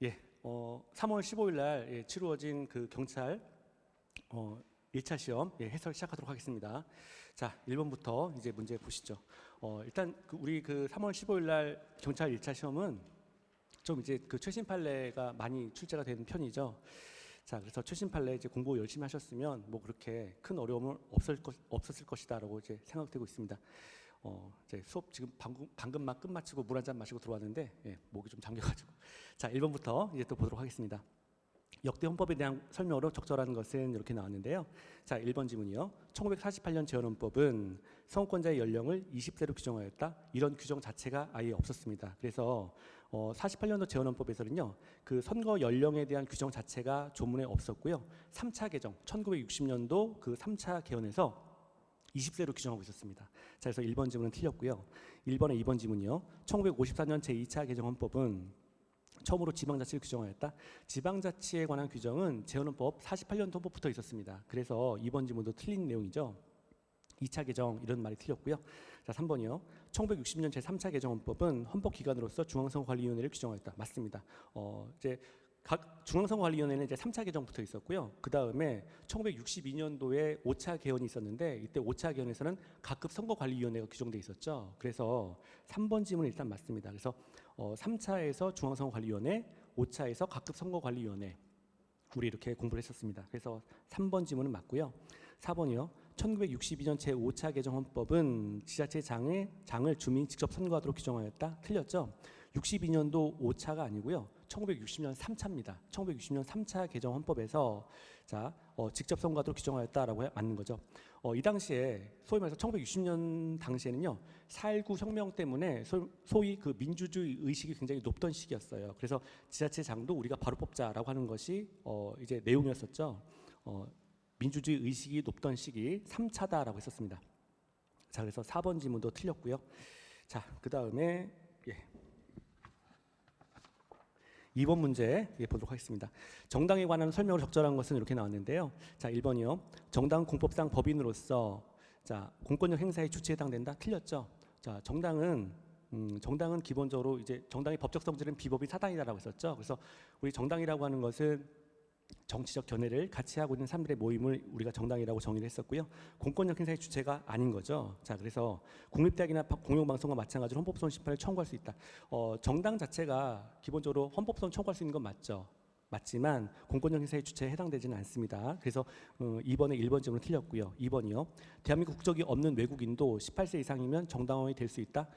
예, 3월 15일 날 치루어진 그 경찰 1차 시험 해설 시작하도록 하겠습니다. 자, 1번부터 이제 문제 보시죠. 일단 우리 그 3월 15일 날 경찰 1차 시험은 좀 이제 그 최신 판례가 많이 출제가 되는 편이죠. 자, 그래서 최신 판례 이제 공부 열심히 하셨으면 뭐 그렇게 큰 어려움은 없었을 것이다라고 이제 생각되고 있습니다. 이제 수업 지금 방금 막 끝마치고 물 한 잔 마시고 들어왔는데 목이 좀 잠겨가지고. 자, 1번부터 이제 또 보도록 하겠습니다. 역대 헌법에 대한 설명으로 적절한 것은 이렇게 나왔는데요. 자, 1번 지문이요. 1948년 재헌헌법은 선거권자의 연령을 20세로 규정하였다. 이런 규정 자체가 아예 없었습니다. 그래서 48년도 재헌헌법에서는요, 그 선거 연령에 대한 규정 자체가 조문에 없었고요. 3차 개정, 1960년도 그 3차 개헌에서 20세로 규정하고 있었습니다. 자, 그래서 1번 지문은 틀렸고요. 1번에 2번 지문이요. 1954년 제2차 개정 헌법은 처음으로 지방자치를 규정하였다. 지방자치에 관한 규정은 재헌헌법 48년도 헌법부터 있었습니다. 그래서 2번 지문도 틀린 내용이죠. 2차 개정 이런 말이 틀렸고요. 자, 3번이요. 1960년 제3차 개정 헌법은 헌법기관으로서 중앙선거관리위원회를 규정하였다. 맞습니다. 이제 각 중앙선거관리위원회는 이제 3차 개정부터 있었고요. 그 다음에 1962년도에 5차 개헌이 있었는데 이때 5차 개헌에서는 각급 선거관리위원회가 규정돼 있었죠. 그래서 3번 질문은 일단 맞습니다. 그래서 3차에서 중앙선거관리위원회, 5차에서 각급 선거관리위원회 우리 이렇게 공부를 했었습니다. 그래서 3번 질문은 맞고요. 4번이요. 1962년 제5차 개정 헌법은 지자체 장을 주민이 직접 선거하도록 규정하였다. 틀렸죠. 62년도 5차가 아니고요. 1960년 3차입니다. 1960년 3차 개정 헌법에서 자, 직접 선거하도록 규정하였다라고 맞는 거죠. 이 당시에 소위 말해서 1960년 당시에는요, 4.19 혁명 때문에 소위 그 민주주의 의식이 굉장히 높던 시기였어요. 그래서 지자체장도 우리가 바로 뽑자라고 하는 것이 이제 내용이었었죠. 민주주의 의식이 높던 시기 3차다라고 했었습니다. 자, 그래서 4번 지문도 틀렸고요. 자, 그 다음에 2번 문제 보도록 하겠습니다. 정당에 관한 설명을 적절한 것은 이렇게 나왔는데요. 자, 1번이요. 정당은 공법상 법인으로서 자, 공권력 행사의 주체에 해당된다. 틀렸죠. 자, 정당은 기본적으로 이제 정당의 법적 성질은 비법이 사당이다라고 했었죠. 그래서 우리 정당이라고 하는 것은 정치적 견해를 같이 하고 있는 사람들의 모임을 우리가 정당이라고 정의를 했었고요. 공권력 행사의 주체가 아닌 거죠. 자, 그래서 국립대학이나 공영방송과 마찬가지로 헌법소원 심판을 청구할 수 있다. 정당 자체가 기본적으로 헌법소원 청구할 수 있는 건 맞죠. 맞지만 공권력 행사의 주체에 해당되지는 않습니다. 그래서 2번에 1번 질문은 틀렸고요. 2번이요. 대한민국 국적이 없는 외국인도 18세 이상이면 정당원이 될 수 있다.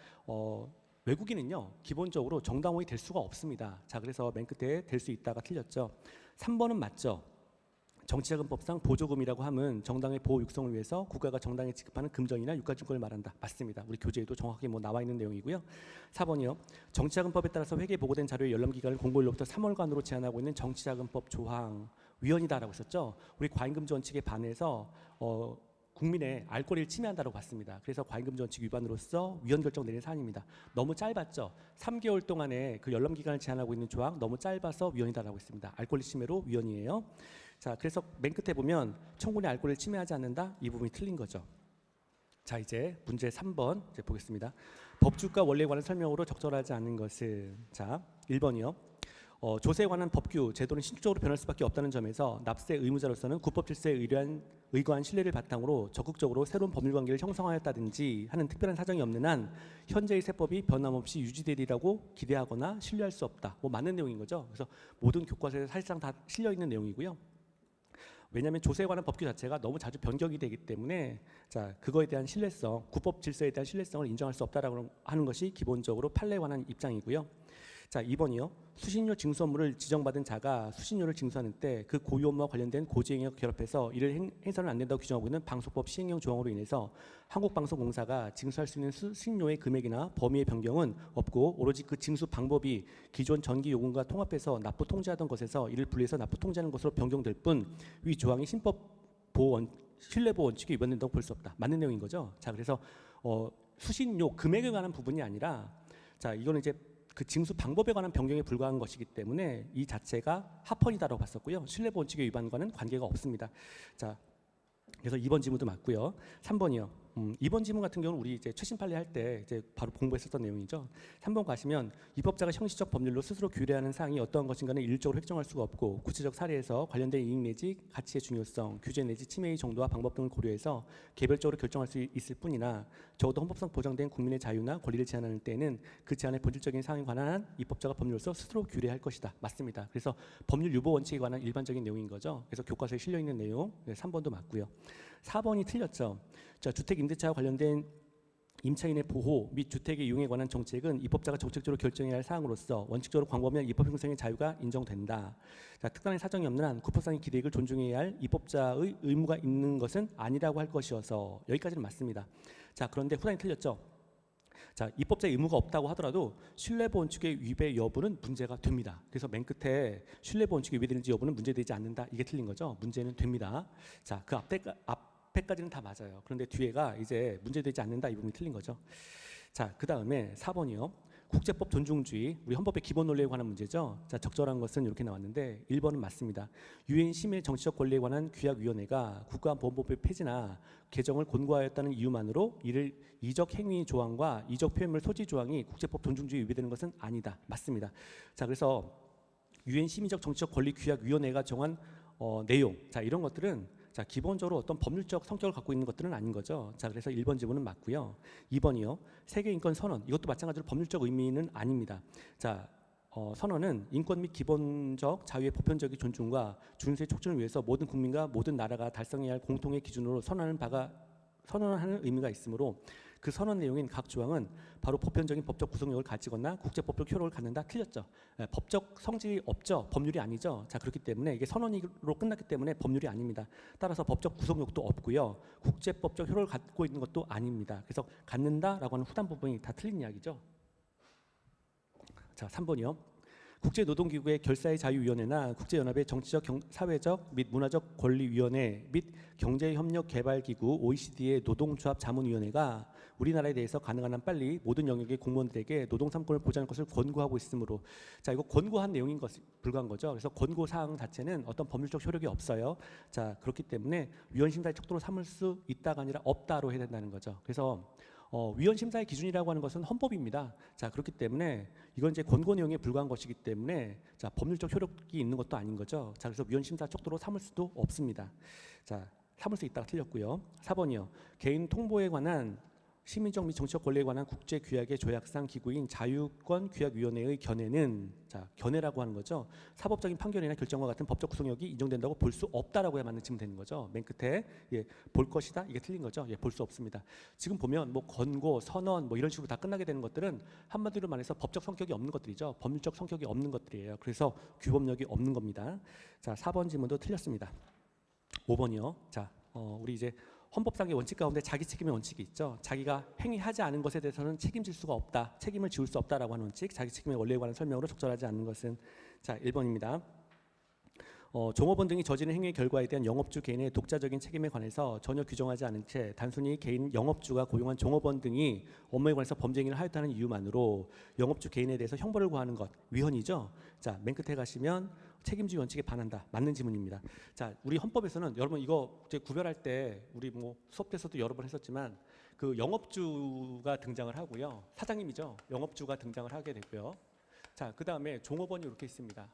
외국인은요, 기본적으로 정당원이 될 수가 없습니다. 자, 그래서 맨 끝에 될 수 있다가 틀렸죠. 3번은 맞죠. 정치자금법상 보조금이라고 하면 정당의 보호 육성을 위해서 국가가 정당에 지급하는 금전이나 유가증권을 말한다. 맞습니다. 우리 교재에도 정확하게 나와 있는 내용이고요. 4번이요. 정치자금법에 따라서 회계에 보고된 자료의 열람기간을 공고일로부터 3월간으로 제한하고 있는 정치자금법 조항 위헌이다라고 했었죠. 우리 과잉금지 원칙에 반해서 국민의 알 권리를 침해한다고 봤습니다. 그래서 과잉금지 원칙 위반으로서 위헌 결정 내린 사안입니다. 너무 짧았죠. 3개월 동안에 그 열람 기간을 제한하고 있는 조항 너무 짧아서 위헌이다라고 했습니다. 알 권리 침해로 위헌이에요. 자, 그래서 맨 끝에 보면 청구인의 알 권리를 침해하지 않는다. 이 부분이 틀린 거죠. 자, 이제 문제 3번 이제 보겠습니다. 법주가 원리에 관한 설명으로 적절하지 않은 것은 자, 1번이요. 조세에 관한 법규, 제도는 신축적으로 변할 수밖에 없다는 점에서 납세 의무자로서는 국법 질서에 의거한 신뢰를 바탕으로 적극적으로 새로운 법률관계를 형성하였다든지 하는 특별한 사정이 없는 한 현재의 세법이 변함없이 유지되리라고 기대하거나 신뢰할 수 없다. 맞는 내용인 거죠. 그래서 모든 교과서에 사실상 다 실려 있는 내용이고요. 왜냐하면 조세에 관한 법규 자체가 너무 자주 변경이 되기 때문에 자, 그거에 대한 신뢰성, 국법 질서에 대한 신뢰성을 인정할 수 없다라고 하는 것이 기본적으로 판례에 관한 입장이고요. 자, 2번이요. 수신료 징수 업무를 지정받은 자가 수신료를 징수하는 때 그 고유 업무와 관련된 고지행위와 결합해서 이를 행사는 안 된다고 규정하고 있는 방송법 시행령 조항으로 인해서 한국방송공사가 징수할 수 있는 수신료의 금액이나 범위의 변경은 없고 오로지 그 징수 방법이 기존 전기 요금과 통합해서 납부 통제하던 것에서 이를 분리해서 납부 통제하는 것으로 변경될 뿐 위 조항이 신법 신뢰보호 원칙에 위반된다고 볼 수 없다. 맞는 내용인 거죠. 자, 그래서 수신료 금액에 관한 부분이 아니라 자, 이거는 이제 그 징수 방법에 관한 변경에 불과한 것이기 때문에 이 자체가 합헌이다라고 봤었고요. 신뢰보호 원칙의 위반과는 관계가 없습니다. 자, 그래서 2번 질문도 맞고요. 3번이요. 이번 지문 같은 경우는 우리 이제 최신 판례 할 때 이제 바로 공부했었던 내용이죠. 3번 가시면 입법자가 형식적 법률로 스스로 규례하는 사항이 어떠한 것인가는 일률적으로 획정할 수가 없고 구체적 사례에서 관련된 이익 내지 가치의 중요성, 규제 내지 침해의 정도와 방법 등을 고려해서 개별적으로 결정할 수 있을 뿐이나 적어도 헌법상 보장된 국민의 자유나 권리를 제한하는 때에는 그 제한의 본질적인 사항에 관한 입법자가 법률로서 스스로 규례할 것이다. 맞습니다. 그래서 법률 유보 원칙에 관한 일반적인 내용인 거죠. 그래서 교과서에 실려 있는 내용 3번도 맞고요. 4번이 틀렸죠. 자, 주택 임대차와 관련된 임차인의 보호 및 주택의 이용에 관한 정책은 입법자가 정책적으로 결정해야 할 사항으로서 원칙적으로 광범위한 입법 형성의 자유가 인정된다. 자, 특단의 사정이 없는 한 국법상의 기대익을 존중해야 할 입법자의 의무가 있는 것은 아니라고 할 것이어서 여기까지는 맞습니다. 자, 그런데 후단이 틀렸죠. 자, 입법자의 의무가 없다고 하더라도 신뢰보 원칙의 위배 여부는 문제가 됩니다. 그래서 맨 끝에 신뢰보 원칙의 위배되는지 여부는 문제되지 않는다. 이게 틀린 거죠. 문제는 됩니다. 자, 그 앞에까지는 다 맞아요. 그런데 뒤에가 이제 문제되지 않는다. 이 부분이 틀린 거죠. 자, 그 다음에 4번이요. 국제법 존중주의, 우리 헌법의 기본 논리에 관한 문제죠. 자, 적절한 것은 이렇게 나왔는데 1번은 맞습니다. 유엔 시민의 정치적 권리에 관한 규약위원회가 국가보안법의 폐지나 개정을 권고하였다는 이유만으로 이를 이적 행위 조항과 이적 표현물 소지 조항이 국제법 존중주의에 위배되는 것은 아니다. 맞습니다. 자, 그래서 유엔 시민적 정치적 권리 규약위원회가 정한 내용, 자, 이런 것들은 자, 기본적으로 어떤 법률적 성격을 갖고 있는 것들은 아닌 거죠. 자, 그래서 1번 지문은 맞고요. 2번이요. 세계인권선언, 이것도 마찬가지로 법률적 의미는 아닙니다. 자, 선언은 인권 및 기본적 자유의 보편적인 존중과 준수의 촉진을 위해서 모든 국민과 모든 나라가 달성해야 할 공통의 기준으로 선언하는 의미가 있으므로 그 선언 내용인 각 조항은 바로 보편적인 법적 구속력을 가지거나 국제법적 효력을 갖는다. 틀렸죠. 법적 성질이 없죠. 법률이 아니죠. 자, 그렇기 때문에 이게 선언으로 끝났기 때문에 법률이 아닙니다. 따라서 법적 구속력도 없고요. 국제법적 효력을 갖고 있는 것도 아닙니다. 그래서 갖는다라고 하는 후단 부분이 다 틀린 이야기죠. 자, 3번이요. 국제노동기구의 결사의 자유위원회나 국제연합의 정치적, 사회적 및 문화적 권리위원회 및 경제협력개발기구 OECD의 노동조합 자문위원회가 우리나라에 대해서 가능한 한 빨리 모든 영역의 공무원들에게 노동 3권을 보장할 것을 권고하고 있으므로, 자, 이거 권고한 내용인 것에 불과한 거죠. 그래서 권고 사항 자체는 어떤 법률적 효력이 없어요. 자, 그렇기 때문에 위헌심사의 척도로 삼을 수 있다가 아니라 없다로 해야 된다는 거죠. 그래서 위헌심사의 기준이라고 하는 것은 헌법입니다. 자, 그렇기 때문에 이건 이제 권고 내용에 불과한 것이기 때문에 자, 법률적 효력이 있는 것도 아닌 거죠. 자, 그래서 위헌심사 척도로 삼을 수도 없습니다. 자, 삼을 수 있다가 틀렸고요. 4번이요. 개인 통보에 관한 시민적 및 정치적 권리에 관한 국제규약의 조약상 기구인 자유권규약위원회의 견해는, 자, 견해라고 하는 거죠. 사법적인 판결이나 결정과 같은 법적 구속력이 인정된다고 볼 수 없다라고 해야만 치면 되는 거죠. 맨 끝에 볼 것이다, 이게 틀린 거죠. 볼 수 없습니다. 지금 보면 뭐 권고, 선언 뭐 이런 식으로 다 끝나게 되는 것들은 한마디로 말해서 법적 성격이 없는 것들이죠. 법률적 성격이 없는 것들이에요. 그래서 규범력이 없는 겁니다. 자, 4번 질문도 틀렸습니다. 5번이요. 자, 우리 이제 헌법상의 원칙 가운데 자기 책임의 원칙이 있죠. 자기가 행위하지 않은 것에 대해서는 책임질 수가 없다, 책임을 지울 수 없다라고 하는 원칙, 자기 책임의 원리에 관한 설명으로 적절하지 않는 것은, 자, 1번입니다. 종업원 등이 저지른 행위의 결과에 대한 영업주 개인의 독자적인 책임에 관해서 전혀 규정하지 않은 채 단순히 개인 영업주가 고용한 종업원 등이 업무에 관해서 범죄 행위를 하였다는 이유만으로 영업주 개인에 대해서 형벌을 구하는 것, 위헌이죠. 자, 맨 끝에 가시면 책임주의 원칙에 반한다. 맞는 지문입니다. 자, 우리 헌법에서는 여러분 이거 이제 구별할 때 우리 뭐 수업 때서도 여러 번 했었지만 그 영업주가 등장을 하고요. 사장님이죠. 영업주가 등장을 하게 되고요. 자, 그 다음에 종업원이 이렇게 있습니다.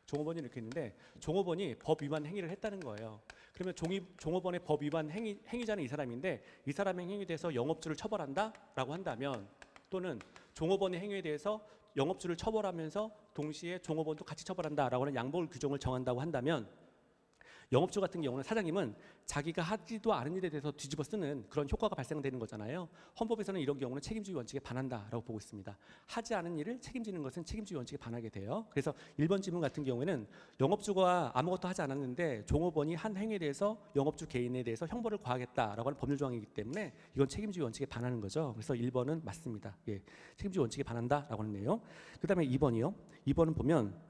종업원이 이렇게 있는데 종업원이 법 위반 행위를 했다는 거예요. 그러면 종업원의 법 위반 행위자는 이 사람인데 이 사람의 행위에 대해서 영업주를 처벌한다라고 한다면, 또는 종업원의 행위에 대해서 영업주를 처벌하면서 동시에 종업원도 같이 처벌한다라고 하는 양벌 규정을 정한다고 한다면, 영업주 같은 경우는 사장님은 자기가 하지도 않은 일에 대해서 뒤집어 쓰는 그런 효과가 발생되는 거잖아요. 헌법에서는 이런 경우는 책임주의 원칙에 반한다라고 보고 있습니다. 하지 않은 일을 책임지는 것은 책임주의 원칙에 반하게 돼요. 그래서 1번 질문 같은 경우에는 영업주가 아무것도 하지 않았는데 종업원이 한 행위에 대해서 영업주 개인에 대해서 형벌을 과하겠다라고 하는 법률 조항이기 때문에 이건 책임주의 원칙에 반하는 거죠. 그래서 1번은 맞습니다. 책임주의 원칙에 반한다라고 하네요. 그 다음에 2번이요. 2번은 보면,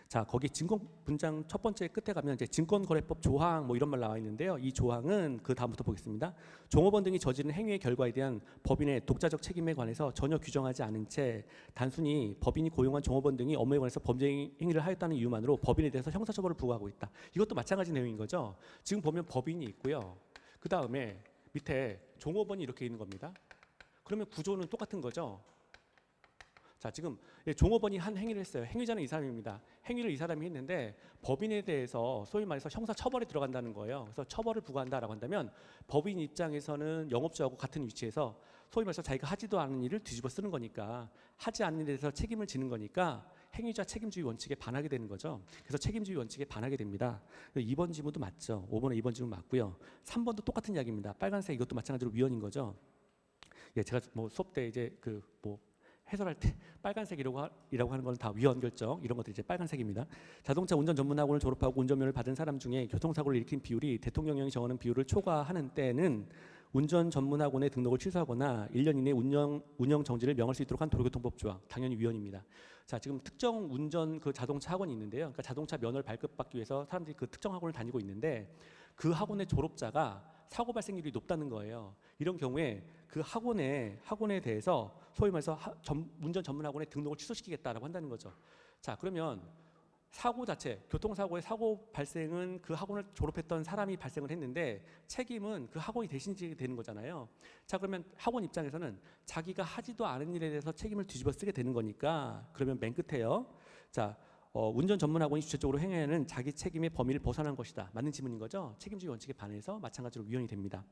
자, 거기 증권 문장 첫 번째 끝에 가면 이제 증권거래법 조항 뭐 이런 말 나와 있는데요. 이 조항은 그 다음부터 보겠습니다. 종업원 등이 저지른 행위의 결과에 대한 법인의 독자적 책임에 관해서 전혀 규정하지 않은 채 단순히 법인이 고용한 종업원 등이 업무에 관해서 범죄 행위를 하였다는 이유만으로 법인에 대해서 형사처벌을 부과하고 있다. 이것도 마찬가지 내용인 거죠. 지금 보면 법인이 있고요. 그 다음에 밑에 종업원이 이렇게 있는 겁니다. 그러면 구조는 똑같은 거죠. 자, 지금 종업원이 한 행위를 했어요. 행위자는 이 사람입니다. 행위를 이 사람이 했는데 법인에 대해서 소위 말해서 형사 처벌에 들어간다는 거예요. 그래서 처벌을 부과한다라고 한다면 법인 입장에서는 영업주하고 같은 위치에서 소위 말해서 자기가 하지도 않은 일을 뒤집어 쓰는 거니까, 하지 않는 일에 대해서 책임을 지는 거니까 행위자 책임주의 원칙에 반하게 되는 거죠. 그래서 책임주의 원칙에 반하게 됩니다. 2번 지문도 맞죠. 5번에 2번 지문 맞고요. 3번도 똑같은 이야기입니다. 빨간색 이것도 마찬가지로 위헌인 거죠. 예, 제가 뭐 수업 때 이제 해설할 때 빨간색이라고 하는 건 다 위헌 결정 이런 것들이 이제 빨간색입니다. 자동차 운전 전문 학원을 졸업하고 운전면허를 받은 사람 중에 교통사고를 일으킨 비율이 대통령령이 정하는 비율을 초과하는 때는 운전 전문 학원의 등록을 취소하거나 1년 이내 운영 정지를 명할 수 있도록 한 도로교통법 조항, 당연히 위헌입니다. 자, 지금 특정 운전 자동차 학원이 있는데요. 그러니까 자동차 면허를 발급받기 위해서 사람들이 그 특정 학원을 다니고 있는데 그 학원의 졸업자가 사고 발생률이 높다는 거예요. 이런 경우에 그 학원에 대해서 소위 말해서 운전 전문 학원에 등록을 취소시키겠다라고 한다는 거죠. 자, 그러면 사고 자체, 교통사고의 사고 발생은 그 학원을 졸업했던 사람이 발생을 했는데 책임은 그 학원이 대신 지게 되는 거잖아요. 자, 그러면 학원 입장에서는 자기가 하지도 않은 일에 대해서 책임을 뒤집어 쓰게 되는 거니까, 그러면 맨 끝에요. 자, 운전 전문 학원이 주체적으로 행하는 자기 책임의 범위를 벗어난 것이다. 맞는 지문인 거죠. 책임주의 원칙에 반해서 마찬가지로 위헌이 됩니다.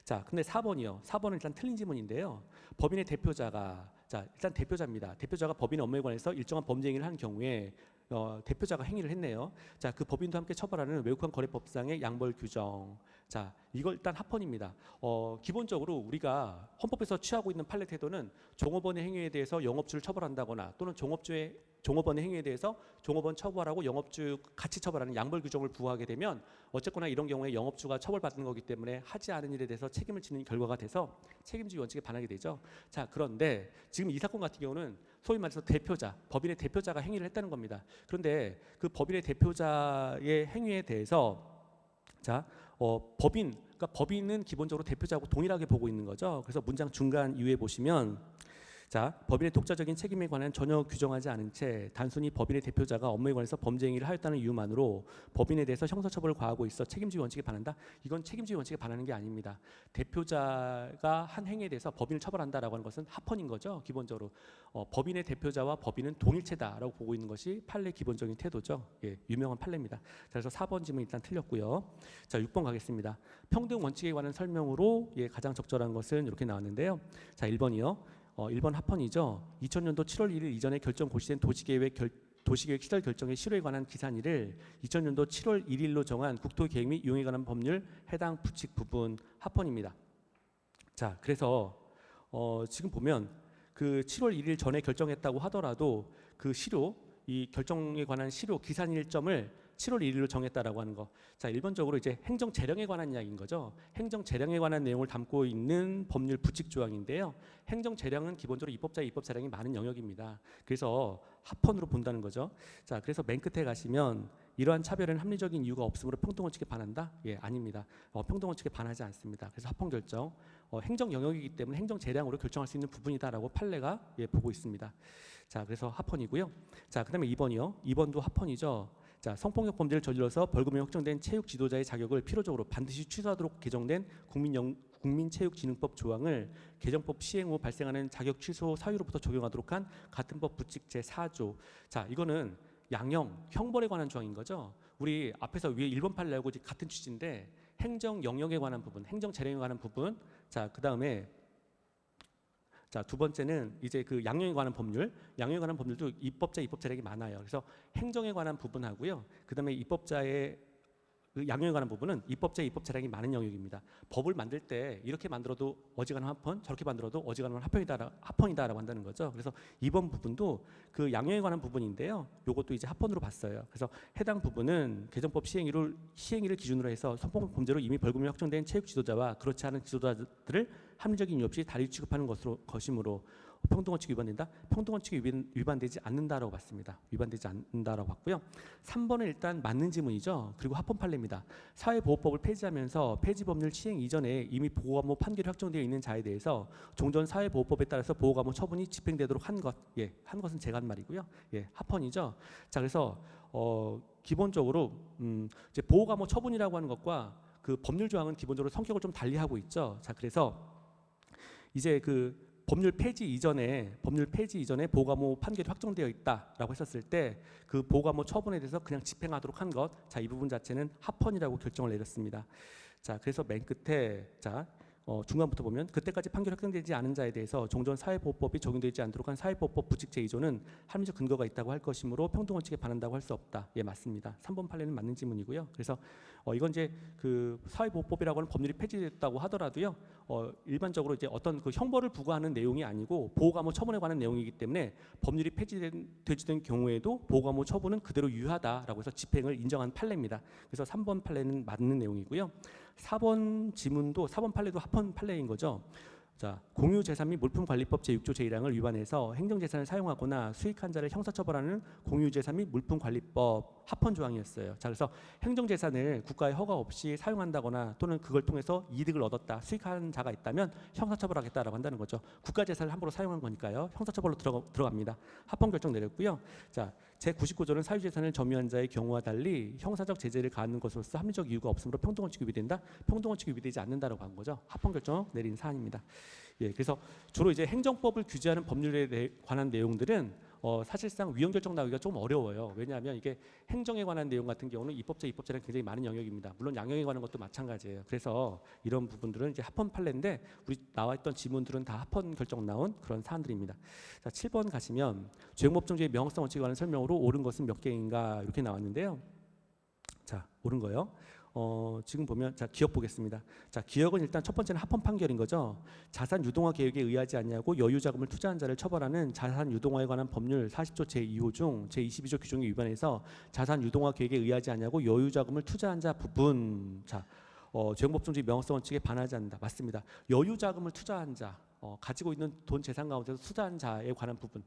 자, 근데 4번이요. 4번은 일단 틀린 지문인데요. 법인의 대표자가, 자, 일단 대표자입니다. 대표자가 법인의 업무에 관해서 일정한 범죄 행위를 한 경우에 대표자가 행위를 했네요. 자, 그 법인도 함께 처벌하는 외국환 거래법상의 양벌 규정. 자, 이걸 일단 합헌입니다. 기본적으로 우리가 헌법에서 취하고 있는 판례 태도는 종업원의 행위에 대해서 영업주를 처벌한다거나 또는 종업원의 행위에 대해서 종업원 처벌하고 영업주 같이 처벌하는 양벌 규정을 부과하게 되면 어쨌거나 이런 경우에 영업주가 처벌받는 거기 때문에 하지 않은 일에 대해서 책임을 지는 결과가 돼서 책임주의 원칙에 반하게 되죠. 자, 그런데 지금 이 사건 같은 경우는 소위 말해서 대표자, 법인의 대표자가 행위를 했다는 겁니다. 그런데 그 법인의 대표자의 행위에 대해서 자, 그러니까 법인은 기본적으로 대표자하고 동일하게 보고 있는 거죠. 그래서 문장 중간 이유에 보시면, 자, 법인의 독자적인 책임에 관한 전혀 규정하지 않은 채 단순히 법인의 대표자가 업무에 관해서 범죄 행위를 하였다는 이유만으로 법인에 대해서 형사처벌을 가하고 있어 책임주의 원칙에 반한다? 이건 책임주의 원칙에 반하는 게 아닙니다. 대표자가 한 행위에 대해서 법인을 처벌한다라고 하는 것은 합헌인 거죠. 기본적으로 법인의 대표자와 법인은 동일체다라고 보고 있는 것이 판례 기본적인 태도죠. 예, 유명한 판례입니다. 자, 그래서 4번 지문 일단 틀렸고요. 자, 6번 가겠습니다. 평등 원칙에 관한 설명으로 가장 적절한 것은 이렇게 나왔는데요. 자, 1번이요. 1번 합헌이죠. 2000년도 7월 1일 이전에 결정 고시된 도시계획 시설 결정의 실효에 관한 기산일을 2000년도 7월 1일로 정한 국토계획 및 이용에 관한 법률 해당 부칙 부분 합헌입니다. 자, 그래서 지금 보면 그 7월 1일 전에 결정했다고 하더라도 그 이 결정에 관한 기산 일점을 7월 1일로 정했다라고 하는 거. 자, 일반적으로 이제 행정 재량에 관한 이야기인 거죠. 행정 재량에 관한 내용을 담고 있는 법률 부칙 조항인데요. 행정 재량은 기본적으로 입법자의 입법 사량이 많은 영역입니다. 그래서 합헌으로 본다는 거죠. 자, 그래서 맨 끝에 가시면 이러한 차별은 합리적인 이유가 없으므로 평등원칙에 반한다? 예, 아닙니다. 평등원칙에 반하지 않습니다. 그래서 합헌 결정, 행정 영역이기 때문에 행정 재량으로 결정할 수 있는 부분이다라고 판례가 보고 있습니다. 자, 그래서 합헌이고요. 자, 그다음에 2번이요. 2번도 합헌이죠. 자, 성폭력 범죄를 저질러서 벌금이 확정된 체육 지도자의 자격을 필요적으로 반드시 취소하도록 개정된 국민체육진흥법 조항을 개정법 시행 후 발생하는 자격 취소 사유로부터 적용하도록 한 같은 법 부칙 제4조. 자, 이거는 양형, 형벌에 관한 조항인 거죠. 우리 앞에서 위에 1번 판례하고 같은 취지인데 행정 영역에 관한 부분, 행정 재량에 관한 부분. 자, 그다음에 자, 두 번째는 이제 그 양형에 관한 법률, 양형에 관한 법률도 입법자, 입법 재량이 많아요. 그래서 행정에 관한 부분하고요. 그다음에 입법자의 그 양형에 관한 부분은 입법자, 입법 재량이 많은 영역입니다. 법을 만들 때 이렇게 만들어도 어지간한 합헌, 저렇게 만들어도 어지간한 합헌이다라고 한다는 거죠. 그래서 이번 부분도 그 양형에 관한 부분인데요. 이것도 이제 합헌으로 봤어요. 그래서 해당 부분은 개정법 시행일을 기준으로 해서 성폭력 범죄로 이미 벌금이 확정된 체육 지도자와 그렇지 않은 지도자들을 합리적인 이유 없이 다리 취급하는 것이므로 평등원칙이 위반된다? 평등원칙이 위반되지 않는다라고 봤습니다. 위반되지 않는다라고 봤고요. 3번은 일단 맞는 지문이죠. 그리고 합헌 판례입니다. 사회보호법을 폐지하면서 폐지법률 시행 이전에 이미 보호감호 판결이 확정되어 있는 자에 대해서 종전 사회보호법에 따라서 보호감호 처분이 집행되도록 한 것. 예, 한 것은 제가 한 말이고요. 예, 합헌이죠. 자, 그래서 기본적으로 이제 보호감호 처분이라고 하는 것과 그 법률 조항은 기본적으로 성격을 좀 달리하고 있죠. 자, 그래서 이제 그 법률 폐지 이전에 보호감호 판결이 확정되어 있다라고 했었을 때 그 보호감호 처분에 대해서 그냥 집행하도록 한 것, 자, 이 부분 자체는 합헌이라고 결정을 내렸습니다. 자, 그래서 맨 끝에 중간부터 보면 그때까지 판결이 확정되지 않은 자에 대해서 종전 사회보호법이 적용되지 않도록 한 사회보호법 부칙 제2조는 합리적 근거가 있다고 할 것이므로 평등원칙에 반한다고 할 수 없다. 예, 맞습니다. 3번 판례는 맞는 지문이고요. 그래서 이건 이제 그 사회보호법이라고 하는 법률이 폐지됐다고 하더라도요. 일반적으로 이제 어떤 그 형벌을 부과하는 내용이 아니고 보호감호 처분에 관한 내용이기 때문에 법률이 폐지된 경우에도 보호감호 처분은 그대로 유효하다라고 해서 집행을 인정한 판례입니다. 그래서 3번 판례는 맞는 내용이고요. 4번 지문도 4번 판례도 합헌 판례인 거죠. 자, 공유재산 및 물품관리법 제6조 제1항을 위반해서 행정재산을 사용하거나 수익한 자를 형사처벌하는 공유재산 및 물품관리법 합헌 조항이었어요. 자, 그래서 행정재산을 국가의 허가 없이 사용한다거나 또는 그걸 통해서 이득을 얻었다, 수익한 자가 있다면 형사처벌하겠다라고 한다는 거죠. 국가재산을 함부로 사용한 거니까요. 형사처벌로 들어갑니다. 합헌 결정 내렸고요. 자, 제99조는 사유재산을 점유한 자의 경우와 달리 형사적 제재를 가하는 것으로서 합리적 이유가 없으므로 평등원칙이 위배된다. 평등원칙이 위배되지 않는다라고 한 거죠. 합헌 결정 내린 사안입니다. 예, 그래서 주로 이제 행정법을 규제하는 법률에 관한 내용들은 사실상 위헌 결정 나오기가 좀 어려워요. 왜냐하면 이게 행정에 관한 내용 같은 경우는 입법제랑 굉장히 많은 영역입니다. 물론 양형에 관한 것도 마찬가지예요. 그래서 이런 부분들은 이제 합헌 판례인데 우리 나와있던 지문들은 다 합헌 결정 나온 그런 사안들입니다. 자, 7번 가시면 죄행법정주의 명확성 원칙에 관한 설명으로 옳은 것은 몇 개인가 이렇게 나왔는데요. 자, 옳은 거요. 지금 보면 자, 기억 보겠습니다. 자, 기억은 일단 첫 번째는 합헌 판결인 거죠. 자산 유동화 계획에 의하지 않냐고 여유 자금을 투자한 자를 처벌하는 자산 유동화에 관한 법률 40조 제2호 중 제22조 규정에 위반해서 자산 유동화 계획에 의하지 않냐고 여유 자금을 투자한 자 부분. 자, 죄행법정주의 명확성 원칙에 반하지 않는다. 맞습니다. 여유 자금을 투자한 자, 가지고 있는 돈 재산 가운데서 투자한 자에 관한 부분,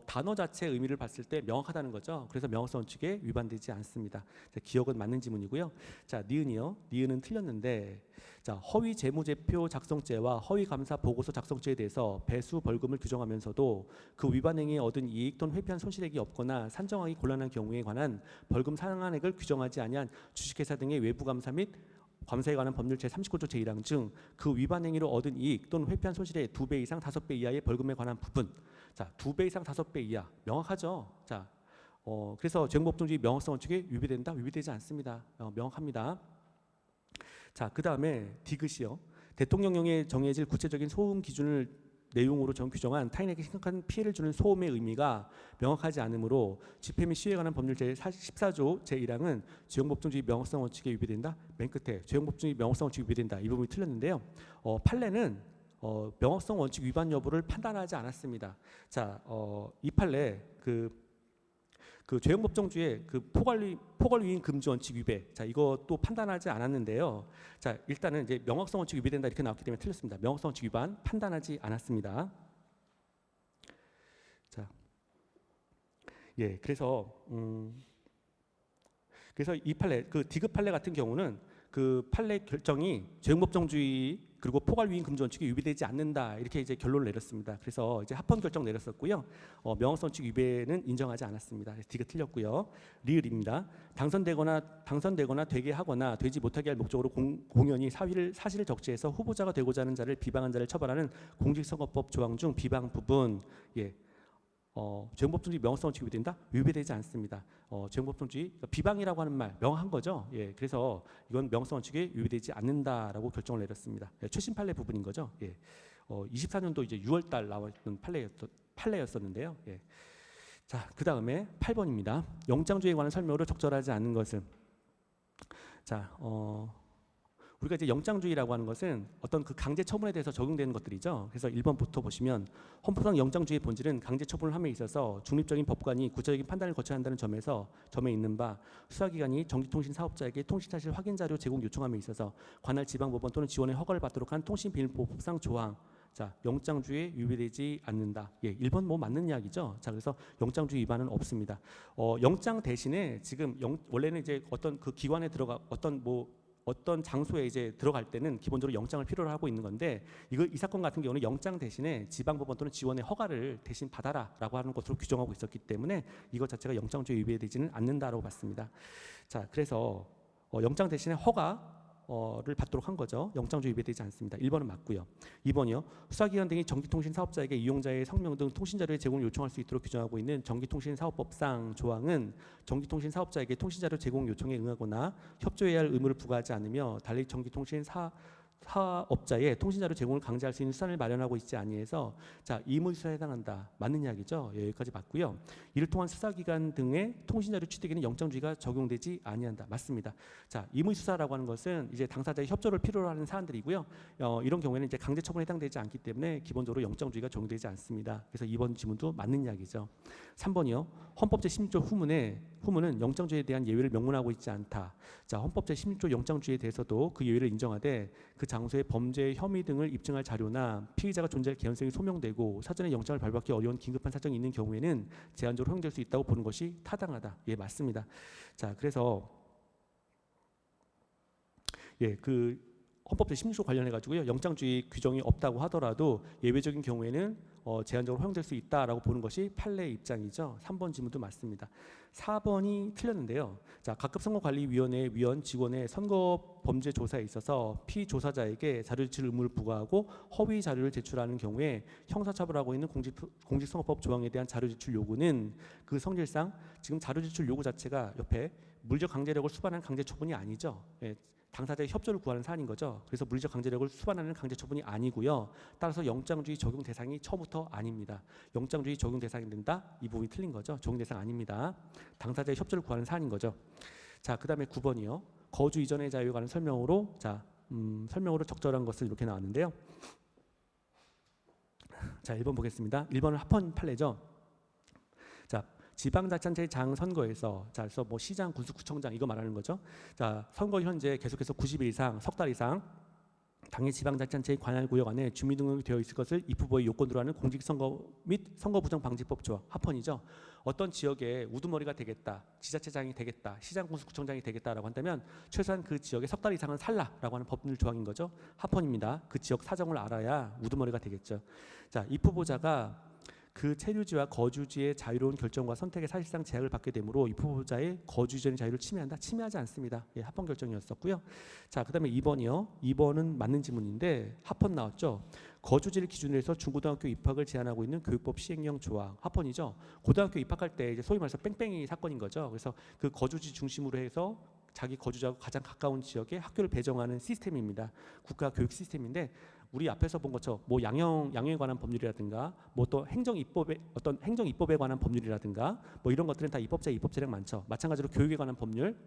단어 자체의 의미를 봤을 때 명확하다는 거죠. 그래서 명확성 원칙에 위반되지 않습니다. 자, 기억은 맞는 지문이고요. 자, 니은이요. 니은은 틀렸는데, 자, 허위 재무제표 작성죄와 허위 감사 보고서 작성죄에 대해서 배수 벌금을 규정하면서도 그 위반 행위에 얻은 이익 또는 회피한 손실액이 없거나 산정하기 곤란한 경우에 관한 벌금 상한액을 규정하지 아니한 주식회사 등의 외부 감사 및 감사에 관한 법률 제39조 제1항 중 그 위반 행위로 얻은 이익 또는 회피한 손실의 2배 이상 5배 이하의 벌금에 관한 부분. 자, 2배 이상 5배 이하 명확하죠. 자, 그래서 죄행법정주의 명확성 원칙에 위배된다? 위배되지 않습니다. 명확합니다. 자, 그 다음에 디귿이요. 대통령령에 정해질 구체적인 소음 기준을 내용으로 규정한 타인에게 심각한 피해를 주는 소음의 의미가 명확하지 않으므로 집회 및 시위에 관한 법률 제14조 제1항은 죄행법정주의 명확성 원칙에 위배된다. 맨 끝에 죄행법정주의 명확성 원칙에 위배된다. 이 부분이 틀렸는데요. 판례는 명확성 원칙 위반 여부를 판단하지 않았습니다. 자, 이 판례 그 죄행법정주의 그 포괄유인 금지 원칙 위배, 자, 이것도 판단하지 않았는데요. 자, 일단은 이제 명확성 원칙 위배된다 이렇게 나왔기 때문에 틀렸습니다. 명확성 원칙 위반 판단하지 않았습니다. 자, 예, 그래서 이 판례, 그 디귿 판례 같은 경우는 그 판례 결정이 죄행법정주의 그리고 포괄유인 금지 원칙이 위배되지 않는다 이렇게 이제 결론을 내렸습니다. 그래서 이제 합헌 결정 내렸었고요. 명확성 원칙 위배는 인정하지 않았습니다. 디귿 틀렸고요. 리을입니다. 당선되거나 되게 하거나 되지 못하게 할 목적으로 공연히 사실을 적재해서 후보자가 되고자 하는 자를 비방한 자를 처벌하는 공직선거법 조항 중 비방 부분. 예. 죄행법정주의 명확성 원칙이 위배된다? 위배되지 않습니다. 죄행법정주의 비방이라고 하는 말 명확한 거죠. 예, 그래서 이건 명확성 원칙에 위배되지 않는다라고 결정을 내렸습니다. 예, 최신 판례 부분인 거죠. 예, 24년도 이제 6월달 나왔던 판례였었는데요. 예. 자, 그 다음에 8번입니다. 영장주의에 관한 설명으로 적절하지 않은 것은, 자, 우리가 이제 영장주의라고 하는 것은 어떤 그 강제 처분에 대해서 적용되는 것들이죠. 그래서 1번부터 보시면 헌법상 영장주의의 본질은 강제 처분을 함에 있어서 중립적인 법관이 구체적인 판단을 거쳐야 한다는 점에 있는 바, 수사기관이 정기통신 사업자에게 통신사실 확인 자료 제공 요청함에 있어서 관할 지방법원 또는 지원의 허가를 받도록 한 통신비밀보호법상 조항. 자, 영장주의에 위배되지 않는다. 예, 1번 뭐 맞는 이야기죠. 자, 그래서 영장주의 위반은 없습니다. 영장 대신에 지금 원래는 이제 어떤 그 기관에 어떤 장소에 이제 들어갈 때는 기본적으로 영장을 필요로 하고 있는 건데 이 사건 같은 경우는 영장 대신에 지방법원 또는 지원의 허가를 대신 받아라라고 하는 것으로 규정하고 있었기 때문에 이것 자체가 영장주의 위배되지는 않는다라고 봤습니다. 자, 그래서 영장 대신에 허가 를 받도록 한 거죠. 영장주의 위배되지 않습니다. 1번은 맞고요. 2번이요. 수사기관 등이 전기통신 사업자에게 이용자의 성명 등 통신자료의 제공을 요청할 수 있도록 규정하고 있는 전기통신사업법상 조항은 전기통신 사업자에게 통신자료 제공 요청에 응하거나 협조해야 할 의무를 부과하지 않으며 달리 전기통신 사업자의 통신자료 제공을 강제할 수 있는 수단을 마련하고 있지 아니해서 자 의무수사에 해당한다. 맞는 이야기죠. 예, 여기까지 맞고요. 이를 통한 수사기관 등의 통신자료 취득에는 영장주의가 적용되지 아니한다. 맞습니다. 자 의무수사라고 하는 것은 이제 당사자의 협조를 필요로 하는 사안들이고요. 이런 경우에는 이제 강제처분에 해당되지 않기 때문에 기본적으로 영장주의가 적용되지 않습니다. 그래서 2번 지문도 맞는 이야기죠. 3번이요. 헌법 제16조 후문은 영장주의에 대한 예외를 명문하고 있지 않다. 자 헌법 제16조 영장주의에 대해서도 그 예외를 인정하되 그 장소의 범죄 혐의 등을 입증할 자료나 피의자가 존재할 개연성이 소명되고 사전에 영장을 발부하기 어려운 긴급한 사정이 있는 경우에는 제한적으로 허용될 수 있다고 보는 것이 타당하다. 예, 맞습니다. 자, 그래서 예, 그 헌법 제16조 관련해 가지고요. 영장주의 규정이 없다고 하더라도 예외적인 경우에는 제한적으로 허용될 수 있다라고 보는 것이 판례의 입장이죠. 3번 지문도 맞습니다. 4번이 틀렸는데요. 자, 각급 선거관리위원회 위원 직원의 선거 범죄 조사에 있어서 피조사자에게 자료 제출 의무를 부과하고 허위 자료를 제출하는 경우에 형사처벌하고 있는 공직선거법 조항에 대한 자료 제출 요구는 그 성질상 지금 자료 제출 요구 자체가 옆에 물리적 강제력을 수반한 강제처분이 아니죠. 예, 당사자의 협조를 구하는 사안인 거죠. 그래서 물리적 강제력을 수반하는 강제처분이 아니고요. 따라서 영장주의 적용 대상이 처음부터 아닙니다. 영장주의 적용 대상이 된다? 이 부분이 틀린 거죠. 적용 대상 아닙니다. 당사자의 협조를 구하는 사안인 거죠. 자, 그 다음에 9번이요. 거주 이전의 자유에 관한 설명으로 설명으로 적절한 것을 이렇게 나왔는데요. 자, 1번 보겠습니다. 1번은 합헌 판례죠. 자, 지방자치단체장 선거에서 자, 그래서 뭐 시장, 군수구청장 이거 말하는 거죠. 자, 선거 현재 계속해서 90일 이상, 석 달 이상 당의 지방자치단체의 관할 구역 안에 주민등록이 되어 있을 것을 입후보의 요건으로 하는 공직선거 및 선거부정방지법 조항 합헌이죠. 어떤 지역에 우두머리가 되겠다, 지자체장이 되겠다, 시장, 군수구청장이 되겠다라고 한다면 최소한 그 지역에 석 달 이상은 살라라고 하는 법률 조항인 거죠. 합헌입니다. 그 지역 사정을 알아야 우두머리가 되겠죠. 자, 입후보자가 그 체류지와 거주지의 자유로운 결정과 선택에 사실상 제약을 받게 되므로 입후보자의 거주 이전의 자유를 침해한다? 침해하지 않습니다. 예, 합헌 결정이었었고요. 자, 그다음에 2번이요. 2번은 맞는 지문인데 합헌 나왔죠. 거주지를 기준으로 해서 중고등학교 입학을 제한하고 있는 교육법 시행령 조항 합헌이죠. 고등학교 입학할 때 이제 소위 말해서 뺑뺑이 사건인 거죠. 그래서 그 거주지 중심으로 해서 자기 거주지하고 가장 가까운 지역에 학교를 배정하는 시스템입니다. 국가 교육 시스템인데 우리 앞에서 본 것처럼 뭐 양형에 관한 법률이라든가 뭐 또 행정 입법에 관한 법률이라든가 뭐 이런 것들은 다 입법자의 입법재량 많죠. 마찬가지로 교육에 관한 법률,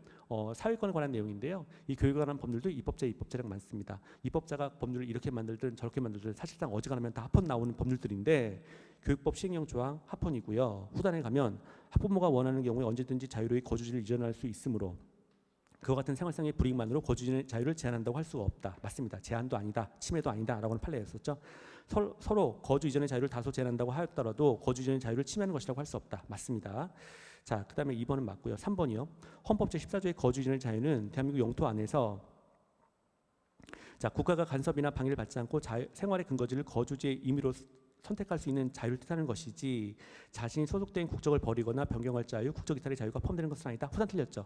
사회권에 관한 내용인데요. 이 교육에 관한 법률도 입법자의 입법재량 많습니다. 입법자가 법률을 이렇게 만들든 저렇게 만들든 사실상 어지간하면 다 합헌 나오는 법률들인데 교육법 시행령 조항 합헌이고요. 후단에 가면 학부모가 원하는 경우에 언제든지 자유로이 거주지를 이전할 수 있으므로 그와 같은 생활상의 불이익만으로 거주지의 자유를 제한한다고 할 수가 없다. 맞습니다. 제한도 아니다. 침해도 아니다. 라고 하는 판례였었죠. 서로 거주 이전의 자유를 다소 제한한다고 하였더라도 거주 이전의 자유를 침해하는 것이라고 할 수 없다. 맞습니다. 자, 그 다음에 2번은 맞고요. 3번이요. 헌법 제14조의 거주 이전의 자유는 대한민국 영토 안에서 자, 국가가 간섭이나 방해를 받지 않고 생활의 근거지를 거주지의 임의로 선택할 수 있는 자유를 뜻하는 것이지 자신이 소속된 국적을 버리거나 변경할 자유, 국적 이탈의 자유가 포함되는 것은 아니다. 후단 틀렸죠.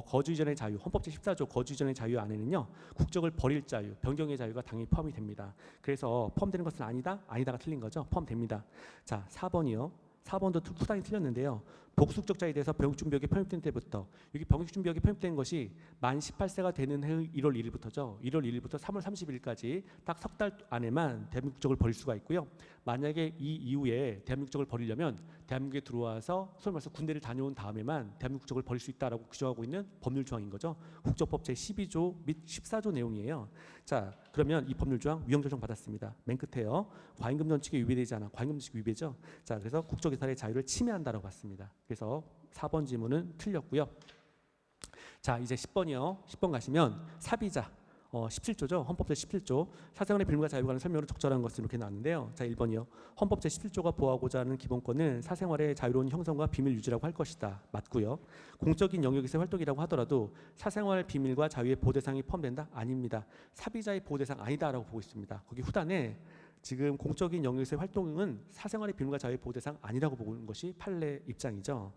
거주 이전의 자유, 헌법 제14조 거주 이전의 자유 안에는요. 국적을 버릴 자유, 변경의 자유가 당연히 포함이 됩니다. 그래서 포함되는 것은 아니다. 아니다가 틀린 거죠. 포함됩니다. 자, 4번이요. 4번도 후단이 틀렸는데요. 복수국적자에 대해서 병역준비역에 편입된 때부터 여기 병역준비역에 편입된 것이 만 18세가 되는 해 1월 1일부터죠. 1월 1일부터 3월 30일까지 딱 석 달 안에만 대한민국 국적을 버릴 수가 있고요. 만약에 이 이후에 대한민국 국적을 버리려면 대한민국에 들어와서 소위 말해서 군대를 다녀온 다음에만 대한민국 국적을 버릴 수 있다라고 규정하고 있는 법률 조항인 거죠. 국적법 제12조 및 14조 내용이에요. 자, 그러면 이 법률 조항 위헌 결정 받았습니다. 맨 끝에요. 과임금 원칙에 위배되지 않아. 과임금 원칙 위배죠. 자, 그래서 국적 이탈의 자유를 침해한다라고 봤습니다. 그래서 4번 지문은 틀렸고요. 자, 이제 10번이요. 10번 가시면 사비자 17조죠. 헌법 제17조 사생활의 비밀과 자유에 관한 설명으로 적절한 것을 이렇게 나왔는데요. 자, 1번이요. 헌법 제17조가 보호하고자 하는 기본권은 사생활의 자유로운 형성과 비밀 유지라고 할 것이다. 맞고요. 공적인 영역에서의 활동이라고 하더라도 사생활 비밀과 자유의 보호 대상이 포함된다? 아닙니다. 사비자의 보호 대상 아니다라고 보고 있습니다. 거기 후단에 지금 공적인 영역에서의 활동은 사생활의 비밀과 자유의 보호 대상 아니라고 보는 것이 판례 입장이죠.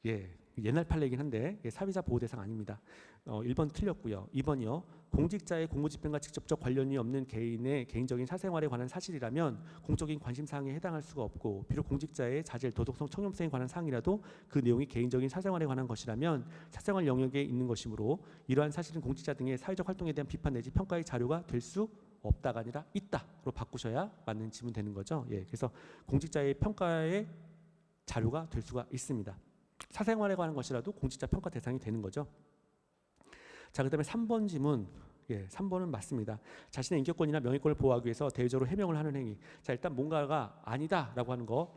예, 옛날 판례이긴 한데 사비자 보호 대상 아닙니다. 1번 틀렸고요. 2번이요. 공직자의 공무집행과 직접적 관련이 없는 개인의 개인적인 사생활에 관한 사실이라면 공적인 관심사항에 해당할 수가 없고, 비록 공직자의 자질, 도덕성, 청렴성에 관한 사항이라도 그 내용이 개인적인 사생활에 관한 것이라면 사생활 영역에 있는 것이므로 이러한 사실은 공직자 등의 사회적 활동에 대한 비판 내지 평가의 자료가 될 수 없다가 아니라 있다로 바꾸셔야 맞는 지문 되는 거죠. 예, 그래서 공직자의 평가의 자료가 될 수가 있습니다. 사생활에 관한 것이라도 공직자 평가 대상이 되는 거죠. 자, 그다음에 3번 지문. 예, 3번은 맞습니다. 자신의 인격권이나 명예권을 보호하기 위해서 대외적으로 해명을 하는 행위. 자, 일단 뭔가가 아니다라고 하는 거,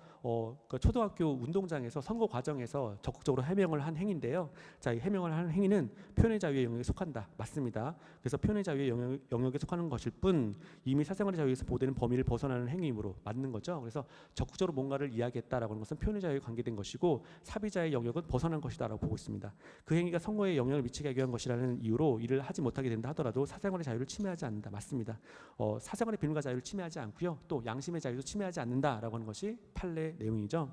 그 초등학교 운동장에서 선거 과정에서 적극적으로 해명을 한 행위인데요. 자, 이 해명을 하는 행위는 표현의 자유의 영역에 속한다. 맞습니다. 그래서 표현의 자유의 영역에 속하는 것일 뿐 이미 사생활의 자유에서 보호되는 범위를 벗어나는 행위이므로 맞는 거죠. 그래서 적극적으로 뭔가를 이야기했다라고 하는 것은 표현의 자유에 관계된 것이고 사비자의 영역은 벗어난 것이다라고 보고 있습니다. 그 행위가 선거에 영향을 미치게 하기 위한 것이라는 이유로 이를 하지 못하게 된다 하더라도 사생활의 자유를 침해하지 않는다. 맞습니다. 사생활의 비밀과 자유를 침해하지 않고요. 또 양심의 자유도 침해하지 않는다라고 하는 것이 판례 내용이죠.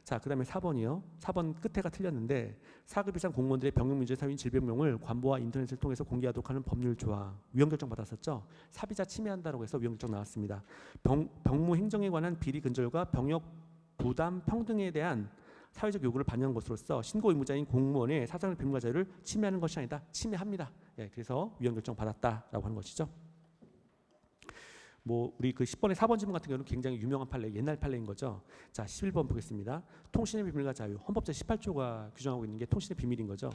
자, 그 다음에 4번이요. 4번 끝에가 틀렸는데 4급 이상 공무원들의 병역민주의 사유인 질병명을 관보와 인터넷을 통해서 공개하도록 하는 법률 조항. 위헌결정 받았었죠. 사비자 침해한다고 해서 위헌결정 나왔습니다. 병무 행정에 관한 비리 근절과 병역 부담 평등에 대한 사회적 요구를 반영한 것으로서 신고 의무자인 공무원의 사생활 비밀과 자유를 침해하는 것이 아니다. 침해합니다. 예, 그래서 위헌결정 받았다라고 하는 것이죠. 뭐 우리 그 10번의 4번 지문 같은 경우는 굉장히 유명한 판례, 옛날 판례인 거죠. 자, 11번 보겠습니다. 통신의 비밀과 자유. 헌법 제18조가 규정하고 있는 게 통신의 비밀인 거죠.